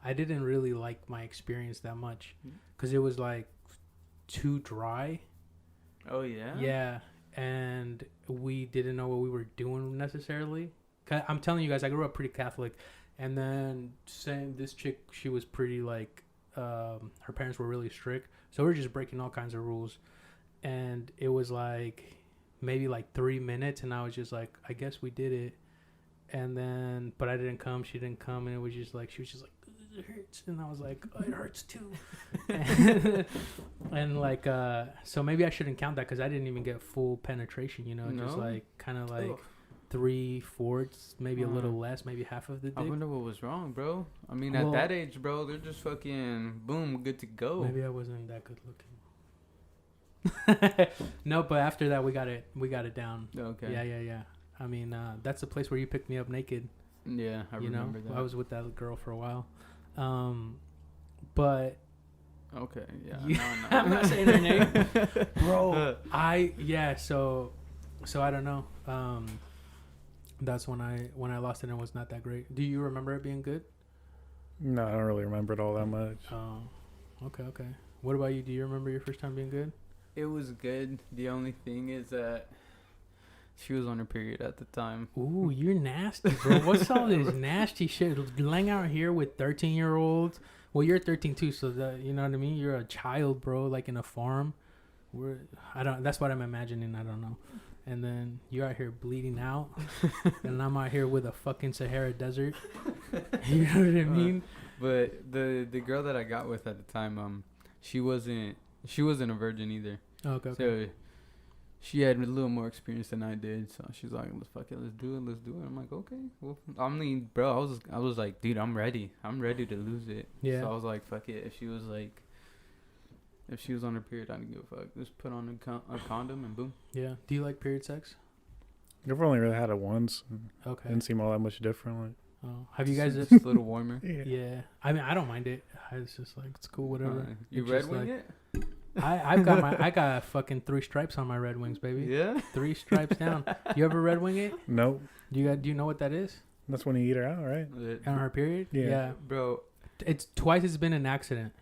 I didn't really like my experience that much because it was like too dry.
Oh yeah.
Yeah, and we didn't know what we were doing necessarily. I'm telling you guys, I grew up pretty Catholic, and then this chick, she was pretty like, her parents were really strict, so we were just breaking all kinds of rules, and it was like maybe like 3 minutes, and I was just like, I guess we did it, and then but I didn't come, she didn't come, and it was just like she was just like, it hurts, and I was like, oh, it hurts too. And like so maybe I shouldn't count that because I didn't even get full penetration, you know. No? Just like kind of like 3/4, maybe a little less, maybe half of the
I
dick.
wonder what was wrong, bro. I mean,
Well-
at that age, bro, they're just fucking boom, good to go.
Maybe I wasn't that good looking. No, but after that we got it down.
Okay.
Yeah. I mean, that's the place where you picked me up naked.
Yeah, I remember that.
I was with that girl for a while. But
Okay, yeah.
Yeah,
No.
I'm not saying her name. Bro, so I don't know. That's when I lost it and it was not that great. Do you remember it being good?
No, I don't really remember it all that much.
Oh, okay. What about you? Do you remember your first time being good?
It was good. The only thing is that she was on her period at the time.
Ooh, you're nasty, bro. What's all this nasty shit? Laying out here with 13-year-olds. Well, you're 13 too, so you know what I mean. You're a child, bro, like in a farm. That's what I'm imagining. I don't know. And then you're out here bleeding out, and I'm out here with a fucking Sahara Desert. You know what I mean?
But the girl that I got with at the time, she wasn't a virgin either.
Oh, okay.
So she had a little more experience than I did. So she's like, "Fuck it, let's do it." I'm like, "Okay." Well, I mean, bro, I was like, "Dude, I'm ready to lose it."
Yeah.
So I was like, "Fuck it." If she was on her period, I didn't give a fuck. Just put on a condom and boom.
Yeah. Do you like period sex?
I've only really had it once.
Okay.
Didn't seem all that much different. Like,
Oh, have you guys?
It's a little warmer.
Yeah. I mean, I don't mind it. It's just like it's cool, whatever.
You
It's
Red
just
Wing
like-
it?
I got fucking 3 stripes on my Red Wings, baby.
Yeah.
3 stripes down. You ever Red Wing it?
nope.
Do you know what that is?
That's when you eat her out, right?
On her period?
Yeah.
Bro,
It's twice it's been an accident.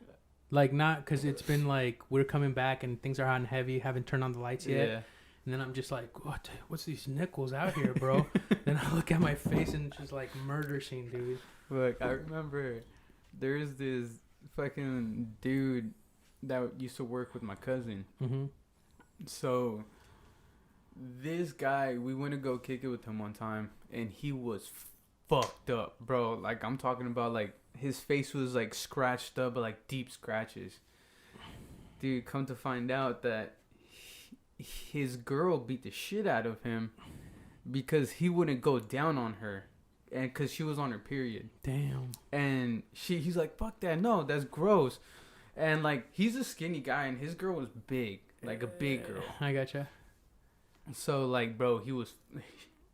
Like, not because it's been like we're coming back and things are hot and heavy, haven't turned on the lights yet.
yeah.
And then I'm just like, what's these nickels out here, bro? Then I look at my face and it's just like murder scene, dude.
Look, I remember there's this fucking dude that used to work with my cousin.
Mm-hmm.
So this guy, we went to go kick it with him one time, and he was fucked up, bro. Like, I'm talking about, like, his face was like scratched up, but like deep scratches. Dude, come to find out that his girl beat the shit out of him because he wouldn't go down on her, and because she was on her period.
Damn.
And he's like, "Fuck that, no, that's gross." And like, he's a skinny guy, and his girl was big, like a big girl.
I gotcha.
So like, bro,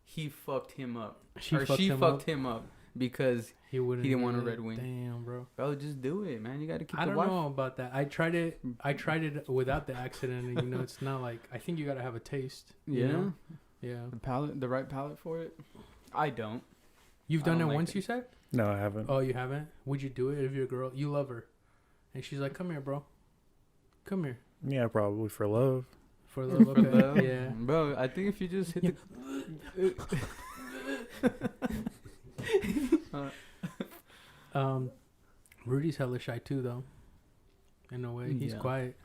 he fucked him up.
She
She fucked him up because
He wouldn't.
didn't want a
do
Red
it.
Wing.
Damn, bro.
bro, just do it, man. You gotta keep
I
the
don't
wife.
know about that. I tried it without the accident, and you know, it's not like I think you gotta have a taste. You
Yeah,
know? Yeah.
the right palate for it. I don't.
You've
I
done it
don't like
once,
it.
you said?
No, I haven't.
Oh, you haven't? Would you do it if your girl, you love her, and she's like, "Come here, bro. Come here."
Yeah, probably for love.
For the
For
okay.
love.
Yeah.
Bro, I think if you just hit
Rudy's hella shy too, though. In a way, he's
Yeah.
quiet.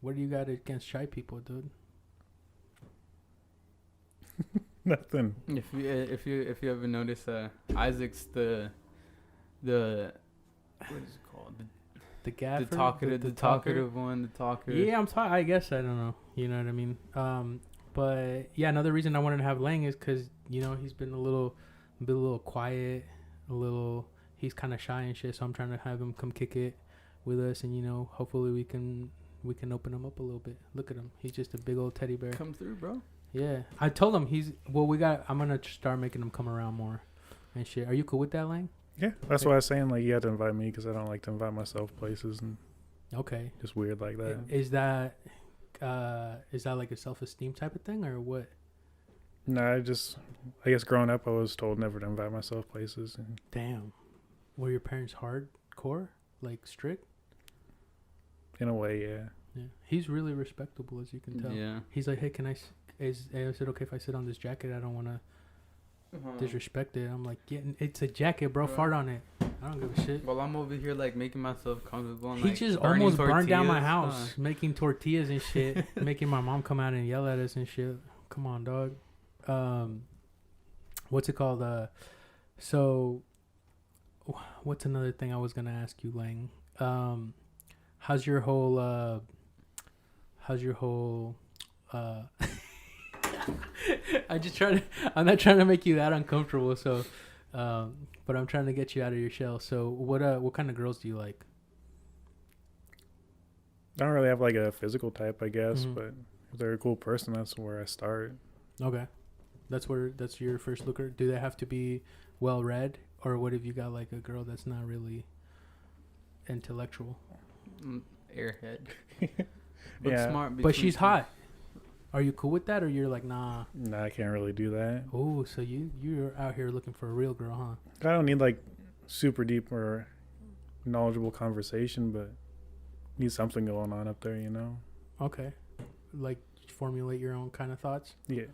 What do you got against shy people, dude?
Nothing.
if you ever notice, Isaac's the what is it called?
The gaffer,
The talkative one, the talker.
Yeah, I guess I don't know. You know what I mean? But yeah, another reason I wanted to have Lang is because you know he's been a little quiet, he's kind of shy and shit. So I'm trying to have him come kick it with us, and you know, hopefully we can open him up a little bit. Look at him, he's just a big old teddy bear.
Come through, bro.
Yeah, I told him I'm gonna start making him come around more and shit. Are you cool with that, Lang?
Yeah, that's why I was saying like you had to invite me because I don't like to invite myself places and
Okay.
just weird like that.
Is that like a self-esteem type of thing or what?
No, I guess growing up I was told never to invite myself places. And
Damn. Were your parents hardcore, like strict?
in a way, yeah.
Yeah. He's really respectable, as you can tell.
Yeah.
He's like, hey, is it okay if I sit on this jacket? I don't want to disrespect it. I'm like, yeah, it's a jacket, bro.
Bro.
Fart on it. I don't give a shit.
Well, I'm over here like making myself comfortable. And,
He
like,
just
burning
almost burned down my
tortillas.
house, making tortillas and shit, making my mom come out and yell at us and shit. Come on, dog. What's it called? So, what's another thing I was gonna ask you, Lang? How's your whole I'm not trying to make you that uncomfortable. So, but I'm trying to get you out of your shell. So, what kind of girls do you like?
I don't really have like a physical type, I guess,
Mhm.
but if they're a cool person, that's where I start.
Okay, that's your first looker. Do they have to be well read, or what if you got like a girl that's not really intellectual,
Airhead. Look
Yeah.
smart,
but
between
she's
two-
hot? Are you cool with that, or you're like, nah?
Nah, I can't really do that.
Oh, so you're out here looking for a real girl, huh?
I don't need like super deep or knowledgeable conversation, but need something going on up there, you know?
Okay, like formulate your own kind of thoughts.
Yeah.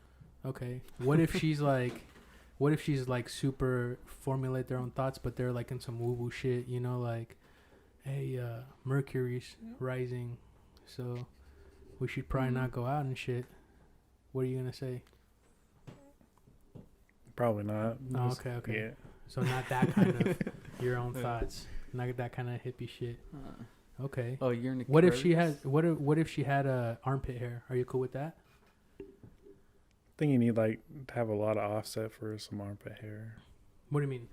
Okay, what if she's like super formulate their own thoughts, but they're like in some woo woo shit, you know, like, hey, Mercury's rising, so we should probably not go out and shit. What are you gonna say?
Probably not.
Oh,
Just-
okay.
Yeah.
So not that kind of your own thoughts, not that kind of hippie shit. Okay.
Oh, you're in the
What if she has what if she had armpit hair? Are you cool with that?
I think you need like to have a lot of offset for some armpit hair.
What do you mean?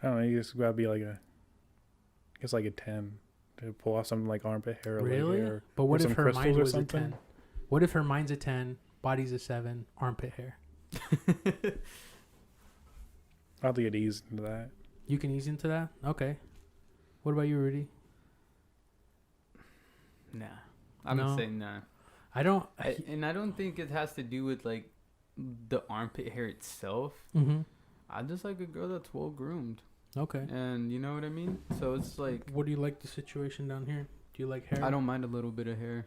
I don't know. You just gotta be like I guess like a 10 to pull off something like armpit hair. Or
Really?
leg hair.
But what
some
if her
crystals
mind
or
was a
something?
10? What if her mind's a 10, body's a 7, armpit hair?
I'll have to get eased into that.
You can ease into that? Okay. What about you, Rudy?
Nah. I'm
No.
gonna say nah.
I don't.
And I don't think it has to do with like the armpit hair itself.
Mm-hmm.
I just like a girl that's well groomed,
Okay.
and you know what I mean. So it's like
What do you like the situation down here? Do you like hair?
I don't mind a little bit of hair,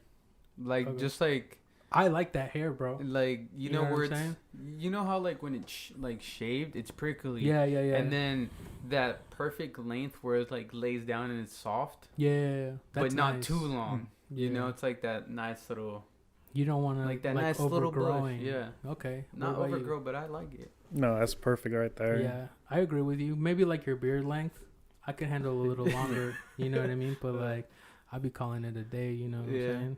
like
Okay.
just like
I like that hair, bro.
you know
know what
where
I'm
it's
saying?
you know how like when it's like shaved, it's prickly.
Yeah.
And then that perfect length where it like lays down and it's soft,
yeah.
but
That's
not
nice.
too long. You
Yeah.
know, it's like that nice little,
You don't want to
like that nice little bush.
overgrowing.
Yeah,
Okay.
not
What about you?
overgrow, but I like it.
No, that's perfect right there.
Yeah, I agree with you. Maybe like your beard length, I could handle a little longer. You know what I mean? But like, I'd be calling it a day. You know what
Yeah.
I'm saying?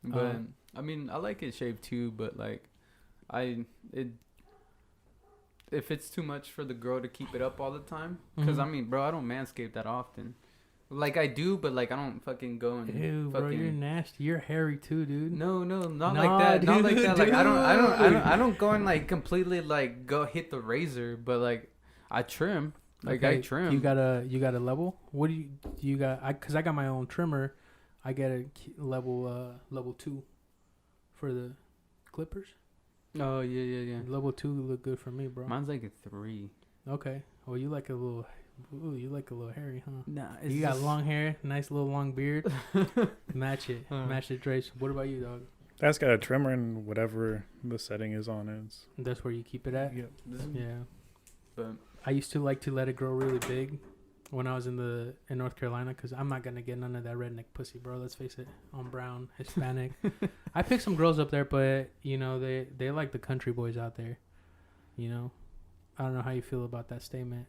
But I mean, I like it shaved too. But like, if it's too much for the girl to keep it up all the time, because
Mhm.
I mean, bro, I don't manscape that often. Like I do, but like I don't fucking go and
Ew, bro,
fucking.
you're nasty. You're hairy too, dude.
No, not
Nah,
like that. Not like
dude,
that. Like
dude.
I don't go and like completely like go hit the razor, but like I trim. Like I
Okay,
trim.
You got a level? What do you got? Cause I got my own trimmer. I get a level 2 for the clippers.
Oh yeah.
Level 2 look good for me, bro.
Mine's like a 3.
Okay. Well, you like a little hairy, huh?
Nah,
You got long hair, nice little long beard. Match it. Match the drapes. What about you, dog?
That's got a trimmer and whatever the setting is on it.
That's where you keep it at?
Yep.
Yeah.
But
I used to like to let it grow really big when I was in North Carolina, because I'm not going to get none of that redneck pussy, bro. Let's face it. I'm brown, Hispanic. I picked some girls up there, but, you know, they like the country boys out there. You know? I don't know how you feel about that statement.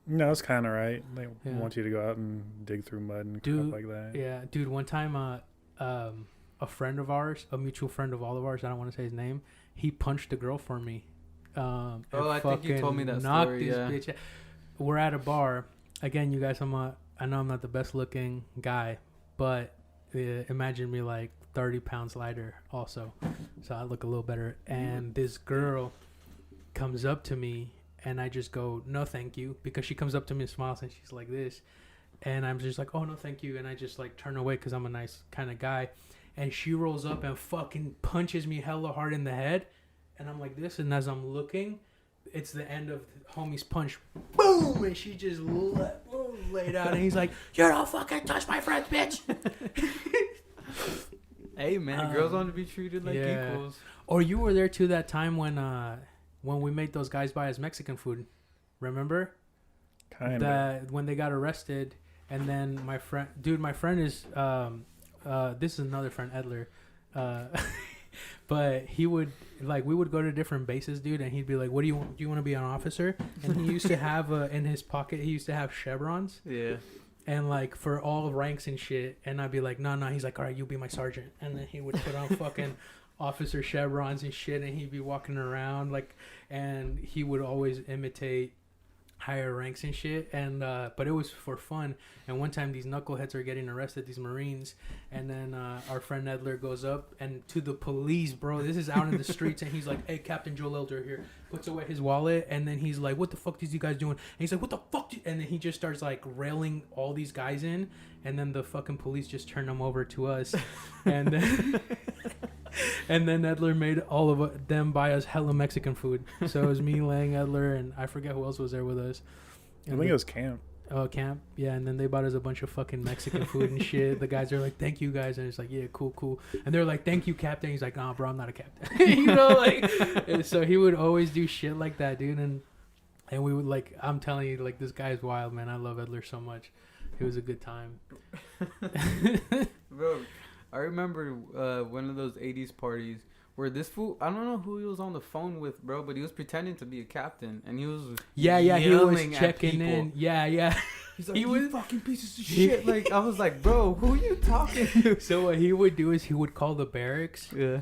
No, it's kind of right. They
Yeah.
want you to go out and dig through mud and
Dude,
crap like that.
Yeah, dude, one time a friend of ours, a mutual friend of all of ours, I don't want to say his name, he punched a girl for me. And
I think you told me that
fucking knocked
story,
this
yeah.
bitch out. We're at a bar. Again, you guys, I know I'm not the best looking guy, but imagine me like 30 pounds lighter also. So I look a little better. And this girl comes up to me and I just go, no, thank you. Because she comes up to me and smiles and she's like this. And I'm just like, oh, no, thank you. And I just like turn away because I'm a nice kind of guy. And she rolls up and fucking punches me hella hard in the head. And I'm like this. And as I'm looking, it's the end of homie's punch. Boom! And she just laid out. And he's like, you don't fucking touch my friends, bitch.
hey man, girls want to be treated like
yeah.
equals.
Or you were there too that time when we made those guys buy us Mexican food. Remember?
Kind of.
That when they got arrested, and then my friend is this is another friend, Edler, but he would we would go to different bases, dude, and he'd be like, "What do you want? Do you want to be an officer?" And he used to have in his pocket, he used to have chevrons,
Yeah.
and like for all ranks and shit. And I'd be like, "No." He's like, "All right, you'll be my sergeant," and then he would put on fucking officer chevrons and shit, and he'd be walking around like, and he would always imitate higher ranks and shit, and but it was for fun. And one time these knuckleheads are getting arrested, these Marines, and then our friend Edler goes up and to the police, bro, this is out in the streets, and he's like, hey, Captain Joel Elder here, puts away his wallet, and then he's like, what the fuck is you guys doing? And he's like, what the fuck and then he just starts like railing all these guys in, and then the fucking police just turn them over to us. And then and then Edler made all of them buy us hella Mexican food. So it was me, Lang, Edler, and I forget who else was there with us.
I think it was Camp.
Oh, Camp. Yeah, and then they bought us a bunch of fucking Mexican food and shit. The guys are like, thank you, guys. And it's like, yeah, cool. And they're like, thank you, Captain. He's like, nah, bro, I'm not a captain. You know, like, and so he would always do shit like that, dude. And we would, like, I'm telling you, like, this guy is wild, man. I love Edler so much. It was a good time.
Bro, I remember one of those 80s parties where this fool, I don't know who he was on the phone with, bro, but he was pretending to be a captain, and he was
he was checking in. Yeah.
He's like, you fucking pieces of shit. Like, I was like, bro, who are you talking to?
So what he would do is he would call the barracks.
Yeah.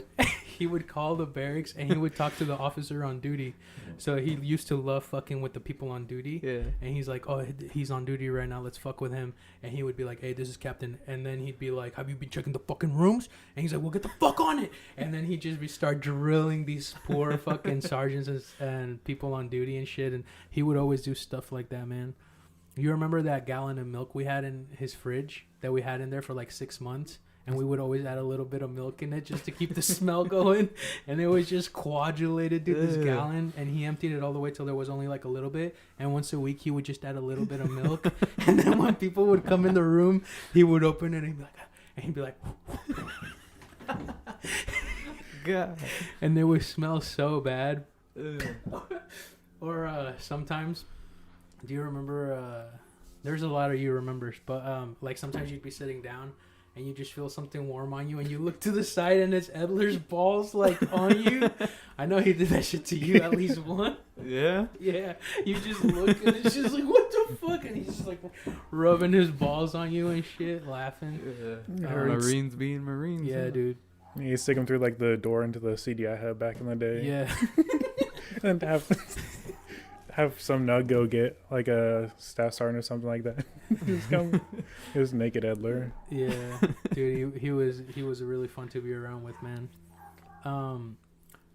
He would call the barracks, and he would talk to the officer on duty. So he used to love fucking with the people on duty.
Yeah.
And he's like, oh, he's on duty right now. Let's fuck with him. And he would be like, hey, this is Captain. And then he'd be like, have you been checking the fucking rooms? And he's like, well, get the fuck on it. And then he'd just start drilling these poor fucking sergeants and people on duty and shit. And he would always do stuff like that, man. You remember that gallon of milk we had in his fridge that we had in there for like 6 months? And we would always add a little bit of milk in it just to keep the smell going. And it was just coagulated, dude, this gallon. And he emptied it all the way till there was only like a little bit. And once a week, he would just add a little bit of milk. And then when people would come in the room, he would open it and he'd be like,
God.
And it would smell so bad. Or sometimes, do you remember, there's a lot of you remembers, but like sometimes you'd be sitting down and you just feel something warm on you, and you look to the side, and it's Edler's balls, like, on you. I know he did that shit to you at least once.
Yeah?
Yeah. You just look, and it's just like, what the fuck? And he's just, like, rubbing his balls on you and shit, laughing.
Yeah. Marines being Marines.
Yeah, dude.
You stick them through, like, the door into the CDI hub back in the day.
Yeah.
And have some nug go get like a staff sergeant or something like that. It was naked Edler.
Yeah, dude, he was really fun to be around with, man.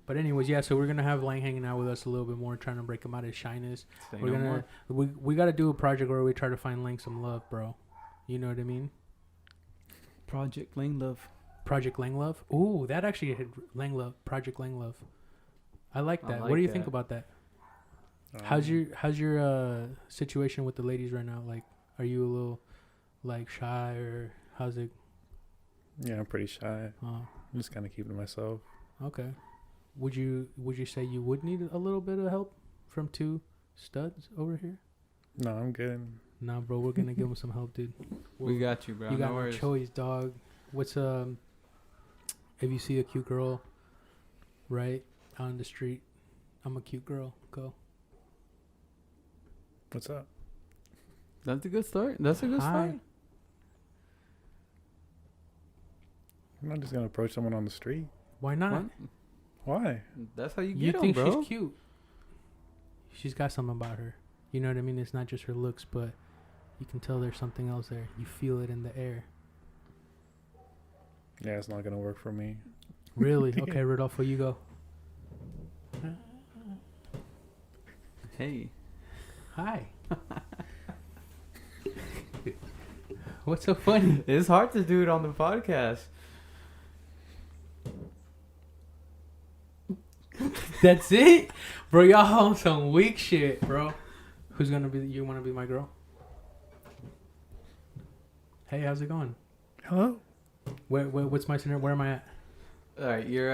But anyways, yeah. So we're gonna have Lang hanging out with us a little bit more, trying to break him out of his shyness. We gotta do a project where we try to find Lang some love, bro. You know what I mean?
Project Lang Love.
Project Lang Love. Ooh, that actually hit Lang Love. Project Lang Love. I like that. What do you think about that? How's your situation with the ladies right now? Like, are you a little like shy, or how's it?
Yeah, I'm pretty shy.
Oh.
I'm just kind of keeping to myself.
Okay. Would you say you would need a little bit of help from two studs over here?
No, I'm good.
Nah, bro, we're gonna give them some help, dude.
We got you, bro.
You got no choice, dog. What's if you see a cute girl, right on the street, I'm a cute girl. Go.
What's up?
That's a good start. That's a good start.
I'm not just gonna approach someone on the street.
Why not?
What?
Why?
That's how you
You
get
think
them, bro.
she's cute? She's got something about her. You know what I mean? It's not just her looks, but you can tell there's something else there. You feel it in the air.
Yeah, it's not gonna work for me.
Really? Okay, Rodolfo, you go.
Hey.
Hi. What's so funny?
It's hard to do it on the podcast.
That's it? Bro, y'all on some weak shit, bro. Who's gonna be, you wanna be my girl? Hey, how's it going?
Hello?
What's my scenario? Where am I at?
Alright, you're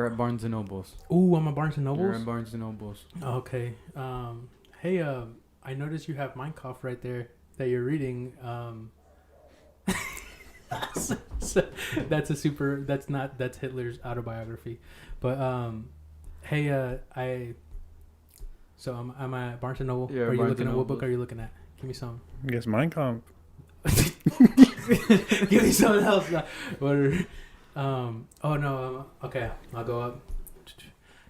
at Barnes and Nobles.
Ooh, I'm at Barnes and Nobles?
You're at Barnes and Nobles.
Okay. Hey, I noticed you have Minecraft right there that you're reading. So that's Hitler's autobiography. But hey, I'm at Barnes and Noble.
Yeah,
are you
Barnes
looking
and
at what
Nobles.
book are you looking at? Give me some.
I guess Mein Kampf.
Give me something else. What Oh no. Okay, I'll go up.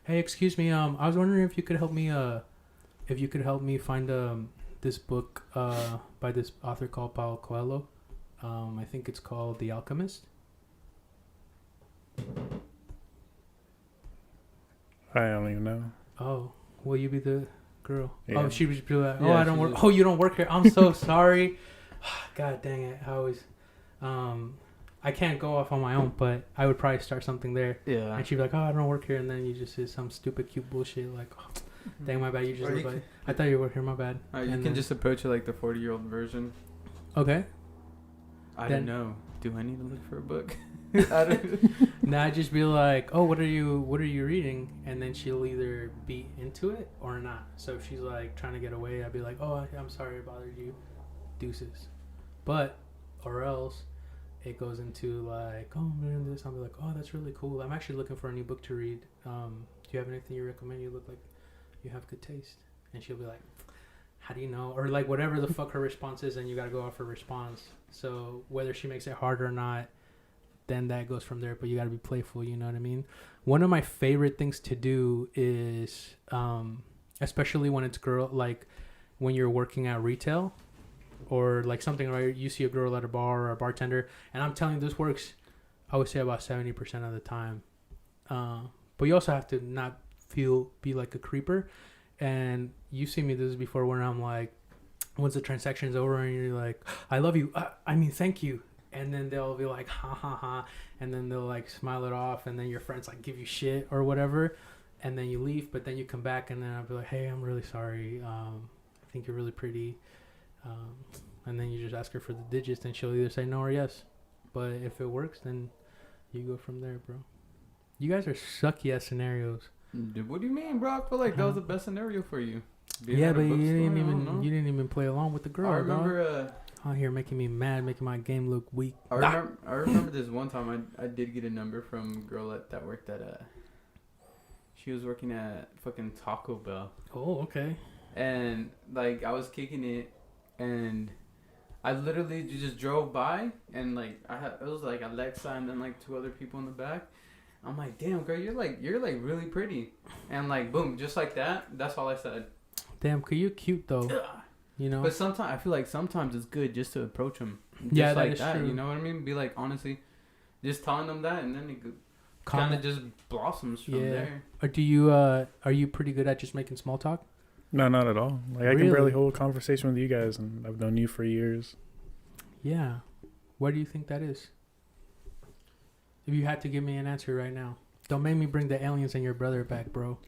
Hey, excuse me. I was wondering if you could help me. If you could help me find this book by this author called Paulo Coelho. I think it's called The Alchemist.
I don't even know.
Oh, will you be the girl?
Yeah.
Oh, she was be like, oh,
Yeah,
I don't
she
work.
just-
Oh, you don't work here. I'm so sorry. God dang it. I always, I can't go off on my own, but I would probably start something there.
Yeah.
And she'd be like, oh, I don't work here. And then you just say some stupid, cute bullshit like, oh, dang, my bad. You just
Or
look
you
like, I thought you worked here. My bad.
You
And
can
then-
just approach it like the 40-year-old version.
Okay.
I
Then-
don't know. Do I need to look for a book? I don't.
Now I'd just be like, oh, what are you reading? And then she'll either be into it or not. So if she's like trying to get away, I'd be like, oh, I'm sorry I bothered you. Deuces. But, or else it goes into like, oh, I'm reading this. I'll be like, oh, that's really cool. I'm actually looking for a new book to read. Do you have anything you recommend? You look like you have good taste. And she'll be like, how do you know? Or like whatever the fuck her response is, and you got to go off her response. So whether she makes it hard or not, then that goes from there. But you got to be playful, you know what I mean? One of my favorite things to do is, especially when it's like when you're working at retail or like something, right? You see a girl at a bar or a bartender, and I'm telling you, this works, I would say about 70% of the time. But you also have to not be like a creeper. And you see me this before where I'm like, once the transaction's over and you're like, I love you. I mean, thank you. And then they'll be like, ha ha ha. And then they'll like smile it off. And then your friends like give you shit or whatever. And then you leave. But then you come back and then I'll be like, hey, I'm really sorry. I think you're really pretty. And then you just ask her for the digits and she'll either say no or yes. But if it works, then you go from there, bro. You guys are sucky ass scenarios.
Dude, what do you mean, bro? I feel like that was the best scenario for you. Being
Yeah,
at a
but you
bookstore,
didn't
I don't know.
even play along with the girl.
I remember.
Out here making me mad, making my game look weak.
I remember this one time I did get a number from a girl that worked at she was working at fucking Taco Bell.
Oh, okay.
And like I was kicking it, and I literally just drove by, and like it was like Alexa and then like two other people in the back. I'm like, damn girl, you're like really pretty, and like boom, just like that. That's all I said.
Damn, you cute though. You know.
But sometimes I feel like sometimes it's good just to approach them. Just
Yeah, that
like
is
that.
true.
You know what I mean? Be like honestly, just telling them that, and then it kind of just blossoms from there.
Or do you are you pretty good at just making small talk?
No, not at all. Like I
Really?
can barely hold a conversation with you guys, and I've known you for years.
Yeah. Why do you think that is? If you had to give me an answer right now, don't make me bring the aliens and your brother back, bro.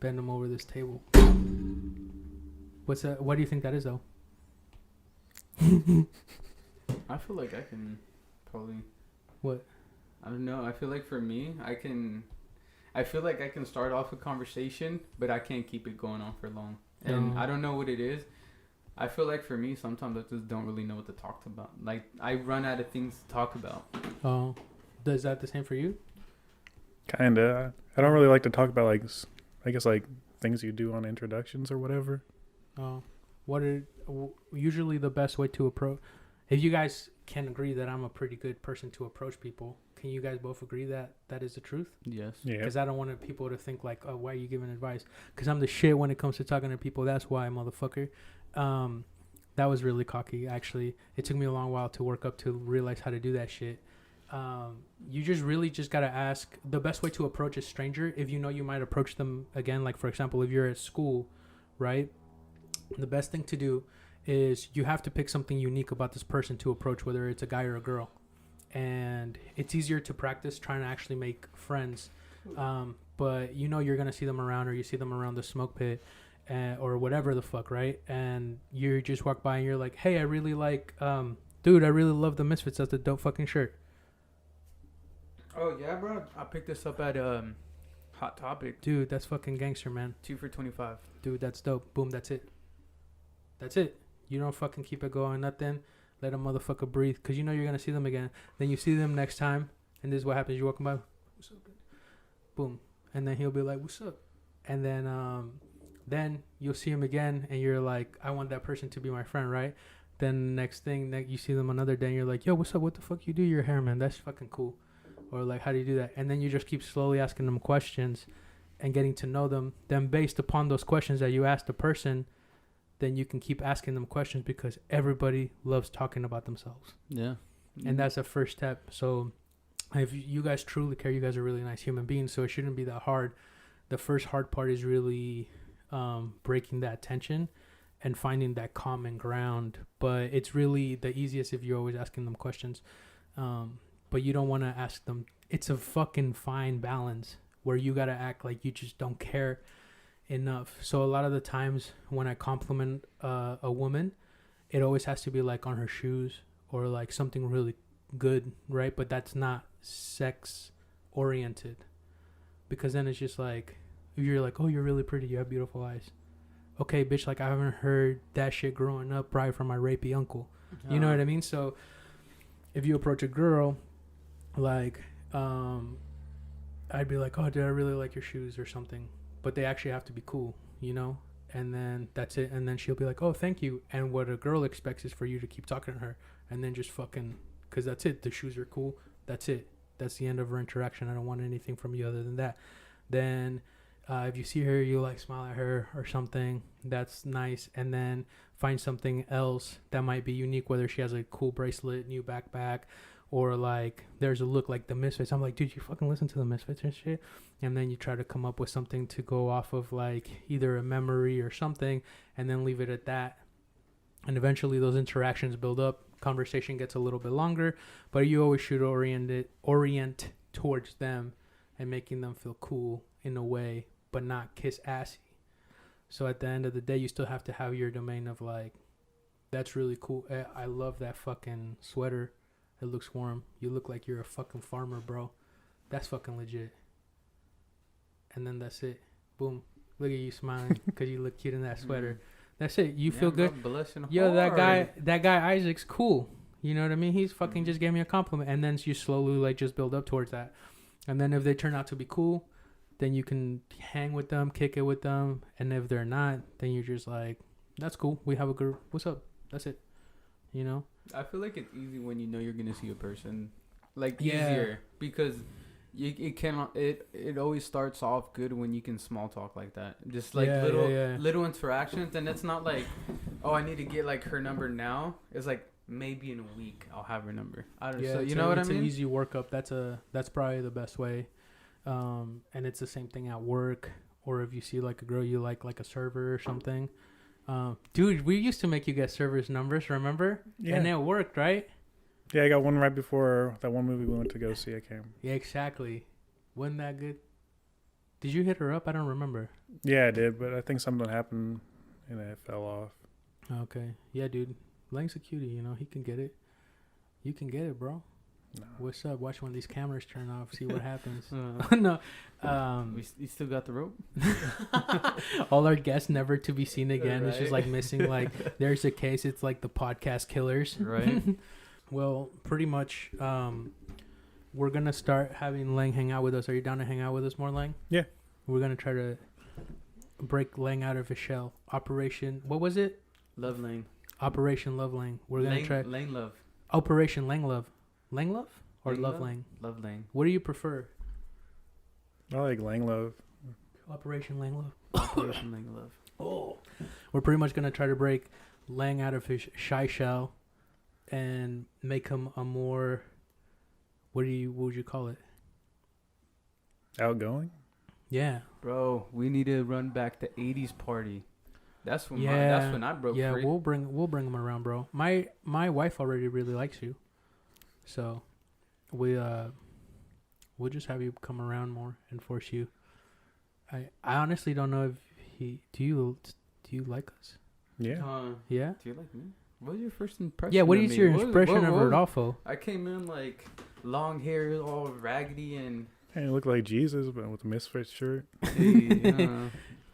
Bend them over this table. What's that? What do you think that is, though?
I feel like I can probably.
What?
I don't know. I feel like for me, I feel like I can start off a conversation, but I can't keep it going on for long. And
No.
I don't know what it is. I feel like for me, sometimes I just don't really know what to talk about. Like I run out of things to talk about.
Oh, is that the same for you?
Kinda. I don't really like to talk about like, I guess like things you do on introductions or whatever.
Oh, what are usually the best way to approach? If you guys can agree that I'm a pretty good person to approach people, can you guys both agree that that is the truth?
Yes.
Yeah.
Because I don't want people to think like, oh, why are you giving advice? Because I'm the shit when it comes to talking to people. That's why, motherfucker. That was really cocky, actually. It took me a long while to work up to realize how to do that shit. You just really just got to ask. The best way to approach a stranger, if you know you might approach them again, like, for example, if you're at school, right? The best thing to do is you have to pick something unique about this person to approach, whether it's a guy or a girl. And it's easier to practice trying to actually make friends. But you know you're going to see them around, or you see them around the smoke pit or whatever the fuck, right? And you just walk by and you're like, hey, I really like, dude, I really love the Misfits. That's a dope fucking shirt.
Oh yeah, bro. I picked this up at Hot Topic.
Dude, that's fucking gangster, man.
2 for $25.
Dude, that's dope. Boom, that's it. That's it. You don't fucking keep it going, nothing. Let a motherfucker breathe, because you know you're going to see them again. Then you see them next time, and this is what happens. You're walking by, what's up, dude? Boom. And then he'll be like, what's up? And then you'll see him again, and you're like, I want that person to be my friend, right? Then next thing, you see them another day, and you're like, yo, what's up? What the fuck you do your hair, man? That's fucking cool. Or like, how do you do that? And then you just keep slowly asking them questions and getting to know them. Then based upon those questions that you ask the person, then you can keep asking them questions because everybody loves talking about themselves.
Yeah.
And that's the first step. So if you guys truly care, you guys are really nice human beings, so it shouldn't be that hard. The first hard part is really breaking that tension and finding that common ground. But it's really the easiest if you're always asking them questions. But you don't want to ask them. It's a fucking fine balance where you got to act like you just don't care enough. So a lot of the times when I compliment a woman, it always has to be like on her shoes or like something really good, right? But that's not sex oriented, because then it's just like, you're like, oh, you're really pretty, you have beautiful eyes. Okay, bitch, like I haven't heard that shit growing up probably from my rapey uncle. You know what I mean? So if you approach a girl, like, I'd be like, oh, dude, I really like your shoes or something. But they actually have to be cool, you know? And then that's it. And then she'll be like, oh, thank you. And what a girl expects is for you to keep talking to her and then just fucking, because that's it. The shoes are cool. That's it. That's the end of our interaction. I don't want anything from you other than that. Then if you see her, you like smile at her or something. That's nice. And then find something else that might be unique, whether she has a cool bracelet, new backpack, or like there's a look like the Misfits. I'm like, dude, you fucking listen to the Misfits and shit. And then you try to come up with something to go off of, like either a memory or something, and then leave it at that. And eventually those interactions build up. Conversation gets a little bit longer, but you always should orient towards them and making them feel cool in a way, but not kiss assy. So at the end of the day, you still have to have your domain of like, that's really cool. I love that fucking sweater. It looks warm. You look like you're a fucking farmer, bro. That's fucking legit. And then that's it. Boom. Look at you smiling because you look cute in that sweater. That's it. You feel good. Yo, that guy Isaac's cool. You know what I mean? He's fucking just gave me a compliment. And then you slowly like just build up towards that. And then if they turn out to be cool, then you can hang with them, kick it with them. And if they're not, then you're just like, that's cool. We have a good, what's up? That's it. You know?
I feel like it's easy when you know you're going to see a person. Like, easier. Because it always starts off good when you can small talk like that. Just like little interactions. And it's not like, oh, I need to get like her number now. It's like, maybe in a week I'll have her number. I don't know. So, you know what I mean?
It's an easy workup. That's probably the best way. And it's the same thing at work, or if you see like a girl you like a server or something. Dude, we used to make you get servers' numbers, remember? Yeah. And it worked, right?
Yeah, I got one right before that one movie we went to go see. I came.
Yeah, exactly. Wasn't that good? Did you hit her up? I don't remember.
Yeah, I did, but I think something happened and it fell off.
Okay. Yeah, dude. Lang's a cutie, you know. He can get it. You can get it, bro. No. What's up? Watch when these cameras turn off. See what happens. No.
We still got the rope.
All our guests never to be seen again.
Right.
It's just like missing. Like there's a case. It's like the podcast killers.
Right.
Well, pretty much. We're gonna start having Lang hang out with us. Are you down to hang out with us more, Lang?
Yeah.
We're gonna try to break Lang out of his shell. Operation. What was it?
Love Lang.
Operation Love Lang. We're gonna try.
Lang Love.
Operation Lang Love. Lang Love or
Lang
Love
Love?
Lang?
Love Lang.
What do you prefer?
I like Lang Love.
Operation Lang Love.
Operation Lang Love.
Oh. We're pretty much gonna try to break Lang out of his shy shell and make him a more, what would you call it?
Outgoing?
Yeah.
Bro, we need to run back to 80s party. That's when I broke free.
Yeah, we'll bring him around, bro. My wife already really likes you. So we'll just have you come around more and force you. I honestly don't know if do you like us?
Yeah.
Yeah?
Do you like me? What was your first impression?
Yeah, what is your impression of Rodolfo?
I came in like long hair, all raggedy, and
Hey, you look like Jesus, but with a Misfits shirt.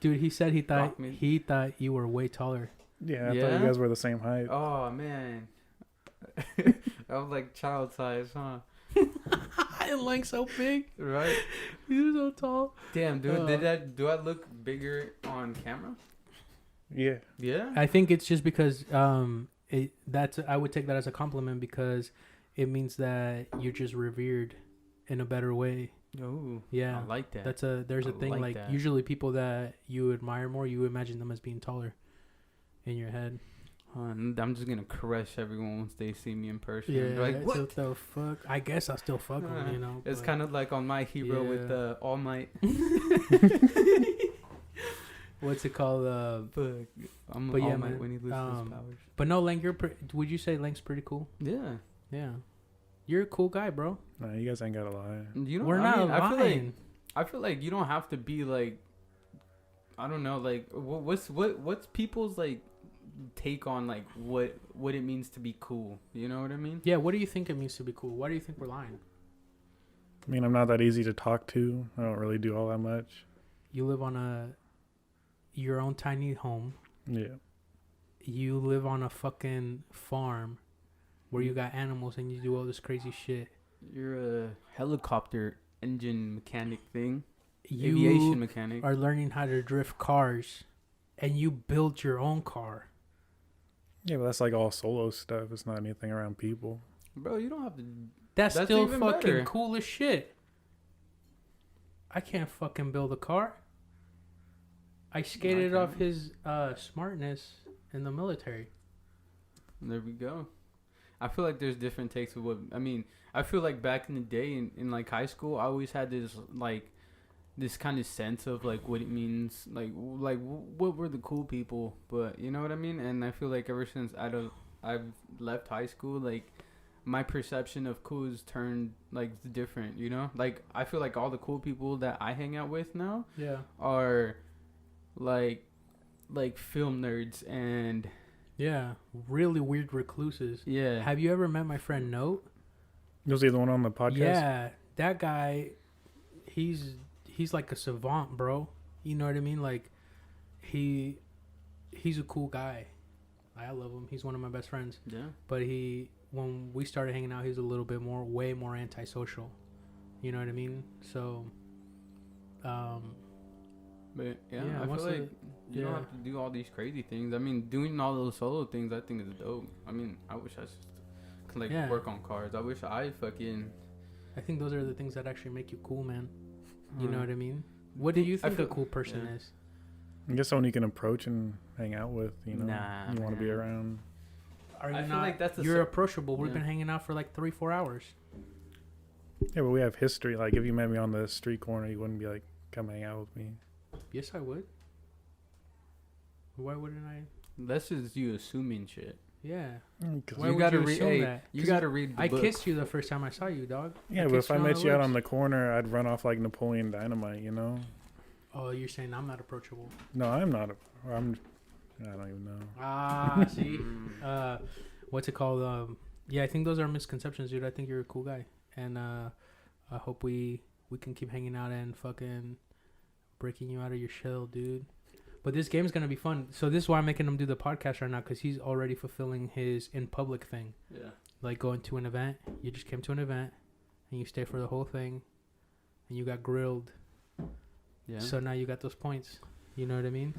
Dude, he said he thought you were way taller.
Yeah, I thought you guys were the same height.
Oh man, I was like child size, huh?
Like so big,
right?
He was so tall.
Damn, dude, do I look bigger on camera?
Yeah.
Yeah.
I think it's just because I would take that as a compliment because it means that you're just revered in a better way.
Oh,
Yeah,
I like that.
there's a
I
thing
like
like
that.
usually people that you admire more, you imagine them as being taller in your head.
I'm just gonna crush everyone once they see me in person.
Yeah,
Like
it's
what?
the fuck? I guess I'll still fuck them, you know.
It's
but-
kind of like on My Hero with
Yeah.
All Might.
what's it called?
But I'm
But
All
yeah,
Might
man,
when he loses his powers.
But no, Lang, would you say Lang's pretty cool?
Yeah.
Yeah, you're a cool guy, bro.
Nah, you guys ain't gotta lie.
You know,
We're not
I feel like
lying.
you don't have to be like, I don't know, like what's people's like take on like what it means to be cool. You know what I mean?
Yeah, what do you think it means to be cool? Why do you think we're lying?
I mean, I'm not that easy to talk to. I don't really do all that much.
You live on your own tiny home.
Yeah.
You live on a fucking farm where you got animals and you do all this crazy shit.
You're a helicopter engine mechanic thing,
You
aviation mechanic.
are learning how to drift cars, and you built your own car.
Yeah, but that's like all solo stuff. It's not anything around people.
Bro, you don't have to.
That's
That's
still
even
fucking
better.
cool as shit. I can't fucking build a car. I skated off
can't.
his smartness in the military.
There we go. I feel like there's different takes of what I mean. I feel like back in the day in like high school, I always had this kind of sense of like what it means, like what were the cool people, but you know what I mean. And I feel like ever since I've left high school, like my perception of cool has turned like different. You know, like I feel like all the cool people that I hang out with now
Yeah.
are like film nerds and
Yeah. Really weird recluses.
yeah.
Have you ever met my friend Note?
Was he the one on the podcast?
Yeah. That guy, he's like a savant, bro. You know what I mean? Like, he's a cool guy. I love him. He's one of my best friends.
Yeah.
But when we started hanging out, he was a little bit way more antisocial. You know what I mean? So,
But yeah,
Yeah,
I
most
feel
of
like you don't
yeah.
have to do all these crazy things. I mean, doing all those solo things, I think is dope. I mean, I wish I could like
Yeah.
work on cars. I wish I fucking.
I think those are the things that actually make you cool, man. You
Hmm.
know what I mean? What do you
I
think
feel-
a cool person
yeah.
is?
I guess someone you can approach and hang out with, you know.
Nah,
you want to be
man.
around.
Are you
I feel
not?
like that's a
you're
cer-
approachable. We've
yeah.
been hanging out for like 3-4 hours.
Yeah, but we have history. Like, if you met me on the street corner, you wouldn't be like, come hang out with me.
Yes, I would. Why wouldn't I?
That's just you assuming shit.
Yeah.
Cause
Why
you
would
gotta
you
read.
assume
Hey,
that?
you
'Cause
gotta read. The
I
book.
kissed you the first time I saw you, dog.
yeah, but
kissed
if I
you on
met
the
you out
lips.
on the corner, I'd run off like Napoleon Dynamite, you know?
Oh, you're saying I'm not approachable?
No, I'm not. I don't even know.
Ah, see.
Mm.
What's it called? Yeah, I think those are misconceptions, dude. I think you're a cool guy, and I hope we can keep hanging out and fucking breaking you out of your shell, dude. But this game's gonna be fun. So this is why I'm making him do the podcast right now, because he's already fulfilling his in public thing.
Yeah.
Like going to an event. You just came to an event, and you stay for the whole thing, and you got grilled.
Yeah.
So now you got those points. You know what I mean?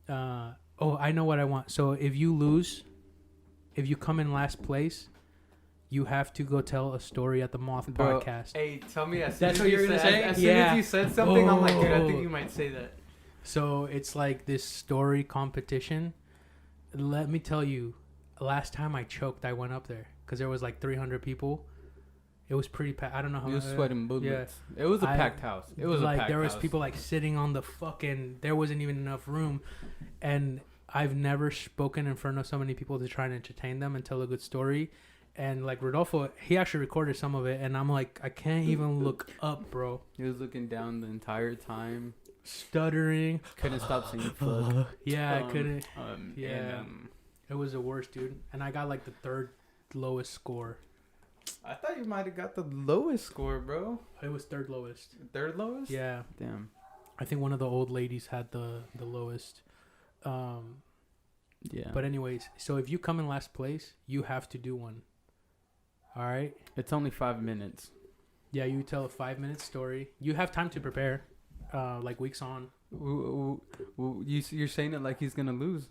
I know what I want. So if you lose, if you come in last place, you have to go tell a story at the Moth
Bro,
podcast.
Hey, tell me as
That's
soon
what
as
you're gonna
said-
say?
As soon
Yeah.
as you said something, I'm like, dude, I
Oh.
think you might say that.
So it's like this story competition. Let me tell you, last time I choked, I went up there because there was like 300 people. It was pretty packed. I don't know how.
You was sweating bullets.
yeah.
It was a
I-
packed house. It was
like
a packed
there was
house.
people like sitting on the fucking. There wasn't even enough room, and I've never spoken in front of so many people to try and entertain them and tell a good story. And like Rodolfo, he actually recorded some of it, and I'm like, I can't even look up, bro.
He was looking down the entire time.
Stuttering.
Couldn't stop saying fuck.
Yeah, I couldn't.
Yeah.
It was the worst, dude. And I got like the third lowest score.
I thought you might have got the lowest score, bro.
It was third lowest.
Third lowest?
Yeah,
Damn.
I think one of the old ladies had the lowest.
Yeah.
But anyways, so if you come in last place, you have to do one. All right.
it's only 5 minutes.
Yeah, you tell a 5-minute story. You have time to prepare, like weeks on.
You're saying it like he's gonna lose.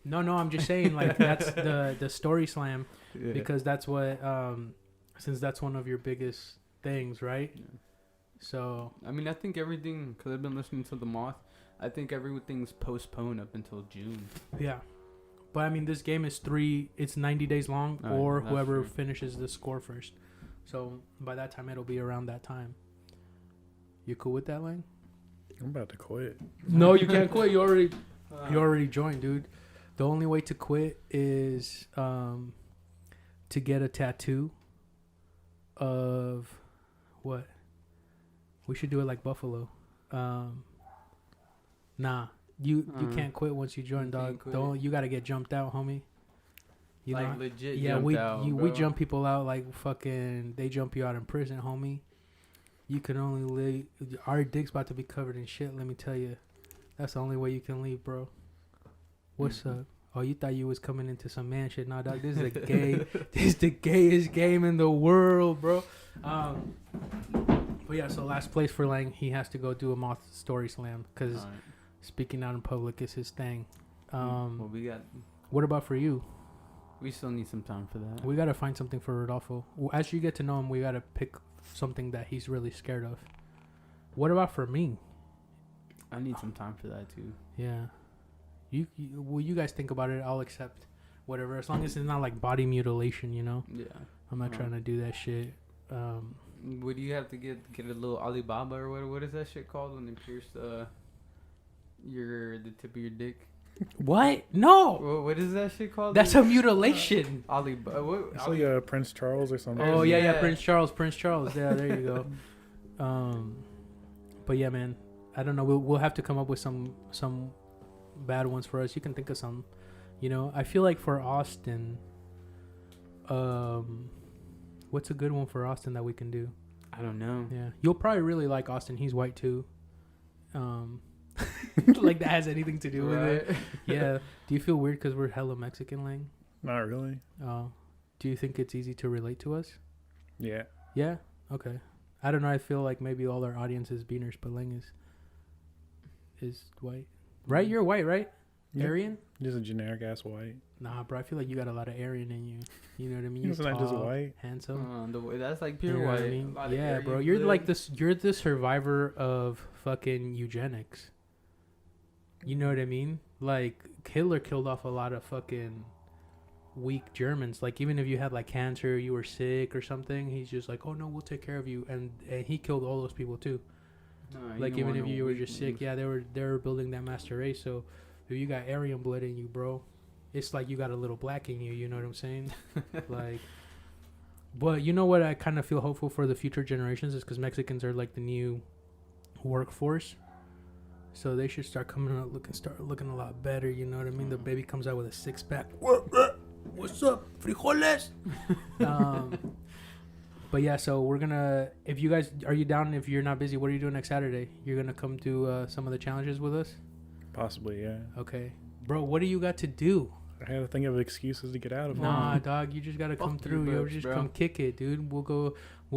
No, I'm just saying like that's the story slam
Yeah.
because that's what since that's one of your biggest things, right?
Yeah.
So
I mean, I think everything, because I've been listening to The Moth, I think everything's postponed up until June.
yeah, but I mean, this game is it's 90 days long,
Oh,
or
that's
whoever
true.
finishes the score first. So by that time, it'll be around that time. You cool with that, Lang?
I'm about to quit.
No, you can't quit. You already joined, dude. The only way to quit is to get a tattoo of what? We should do it like Buffalo. Nah, you can't quit once you join,
you
dog.
can't quit.
Don't you gotta get jumped out, homie. You
like
know?
legit.
Yeah,
jumped
we
out,
we
bro.
jump people out like fucking. They jump you out in prison, homie. You can only leave. Our dick's about to be covered in shit. Let me tell you, that's the only way you can leave, bro. What's up? Oh, you thought you was coming into some man shit? Nah, dog. This is a gay. This is the gayest game in the world, bro. But yeah, so last place for Lang, he has to go do a Moth story slam because
Alright.
speaking out in public is his thing.
Well,
What about for you?
we still need some time for that.
We gotta find something for Rodolfo. As you get to know him, we gotta pick something that he's really scared of. What about for me?
I need some time for that too.
Yeah, you guys think about it. I'll accept whatever, as long as it's not like body mutilation. You know,
Yeah.
I'm not trying to do that shit.
Would you have to get a little Alibaba or what is that shit called when they pierce the tip of your dick?
What? No,
What is that shit called?
that's a mutilation.
Alibaba.
It's like Prince Charles or something.
Oh yeah,
Yeah.
Prince Charles. Yeah, there you go. But yeah, man, I don't know. We'll have to come up with some bad ones for us. You can think of some. You know, I feel like for Austin, what's a good one for Austin that we can do?
I don't know.
Yeah, you'll probably really like Austin. He's white too. Like that has anything to do with it. Yeah. Do you feel weird because we're hella Mexican, Lang?
Not really.
Do you think it's easy to relate to us?
Yeah.
Yeah. Okay. I don't know. I feel like maybe all our audience is beaners, but Lang is white, right? You're white, right?
Yeah.
Aryan?
Just a generic ass white.
Nah, bro. I feel like you got a lot of Aryan in you. You know what I mean?
It's not just white.
handsome.
That's like
You
pure
know what
white.
I mean?
A lot of
Yeah,
Aryan
bro. You're
blood.
like this. You're the survivor of fucking eugenics. You know what I mean? Like Hitler killed off a lot of fucking weak Germans. Like even if you had like cancer, you were sick or something, he's just like, oh no, we'll take care of you. And he killed all those people too.
Nah,
Like
don't
even
want
if
no
you were just sick,
weaklings.
yeah, they were building that master race. So if you got Aryan blood in you, bro, it's like you got a little black in you. You know what I'm saying? Like, but you know what? I kind of feel hopeful for the future generations is because Mexicans are like the new workforce. So they should start looking a lot better. You know what I mean? The baby comes out with a 6-pack. What's up, frijoles? But yeah, so we're gonna. If you guys are you down? If you're not busy, what are you doing next Saturday? You're gonna come do some of the challenges with us.
Possibly, yeah.
Okay, bro. What do you got to do?
I had to think of excuses to get out of it.
Nah, dog. You just gotta
Fuck
come
you,
through. You
bros,
just
bro.
come kick it, dude. We'll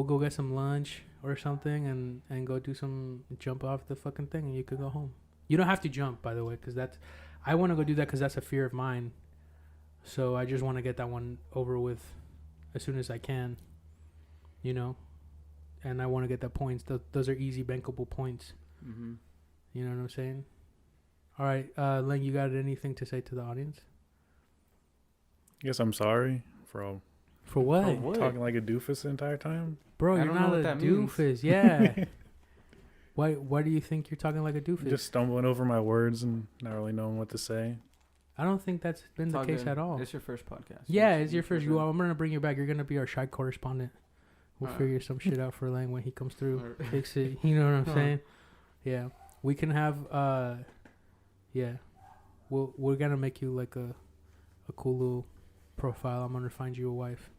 go get some lunch or something and go do some jump off the fucking thing, and you could go home. You don't have to jump, by the way, because I want to go do that because that's a fear of mine. So I just want to get that one over with as soon as I can. You know, and I want to get that points. Those are easy bankable points.
Mm-hmm.
You know what I'm saying? All right, Len, you got anything to say to the audience?
Guess I'm sorry for
For what?
what?
talking like a doofus the entire time.
Bro,
I
you're
don't know
not
what
a
that means.
doofus. Yeah. Why do you think you're talking like a doofus?
Just stumbling over my words and not really knowing what to say.
I don't think that's been the case at all.
It's your first podcast.
Yeah, it's your first. I'm gonna bring you back. You're gonna be our shy correspondent. We'll
Alright.
figure some shit out for Lang when he comes through.
Alright.
Fix it. You know what I'm
Huh.
saying? Yeah. We can have. Yeah. We're gonna make you like a cool little profile. I'm gonna find you a wife.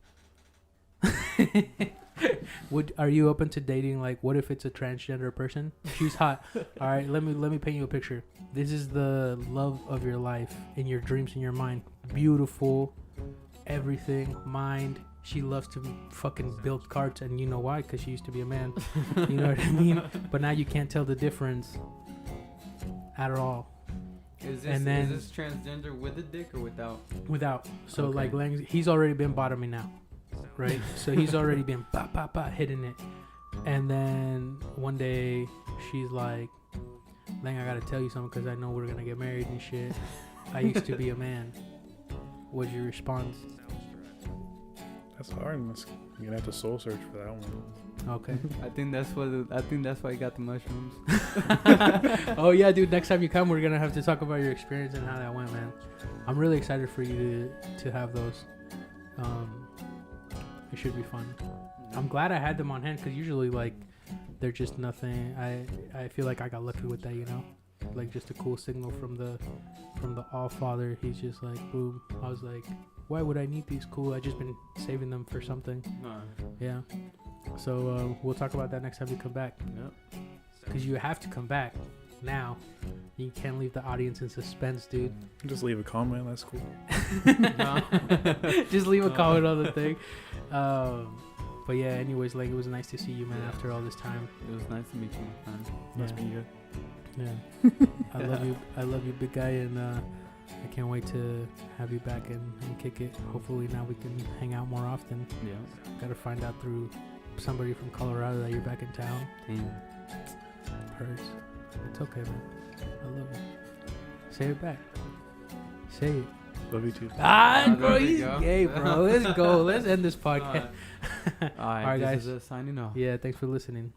Are you open to dating? Like, what if it's a transgender person? She's hot. All right, let me paint you a picture. This is the love of your life, in your dreams, in your mind. Beautiful, everything, mind. She loves to fucking build carts, and you know why? Because she used to be a man. You know what I mean? But now you can't tell the difference at all.
Is this,
And then-
is this transgender with a dick or without?
Without. So
Okay.
like he's already been bottoming out, right? So he's already been hitting it. And then one day she's like, Lang, I gotta tell you something because I know we're gonna get married and shit. I used to be a man. What's your response?
That's hard. You're gonna have to soul search for that one.
Okay.
I think that's why you got the mushrooms.
Oh yeah, dude. Next time you come, we're gonna have to talk about your experience and how that went, man. I'm really excited for you to have those. It should be fun. I'm glad I had them on hand because usually like they're just nothing. I feel like I got lucky with that, you know, like just a cool signal from the All Father. He's just like boom. I was like, why would I need these? Cool. I just been saving them for something. Yeah. So we'll talk about that next time you come back.
Yep.
Because you have to come back now. You can't leave the audience in suspense, dude.
Just leave a comment. That's cool.
Just leave a comment on the thing. But yeah, anyways, like it was nice to see you, man, after all this time.
It was nice to meet you, my friend.
Nice meeting you.
Yeah. I love you, big guy, and I can't wait to have you back and kick it. Hopefully now we can hang out more often.
Yeah.
Gotta find out through somebody from Colorado that you're back in town.
Damn.
Hurts. It's okay, man. I love you. Say it back. Say it.
Love you too.
Bro,
there we
he's
go.
gay, bro. Let's go. Let's end this podcast.
All right,
All right,
this
guys.
is signing off.
Yeah, thanks for listening.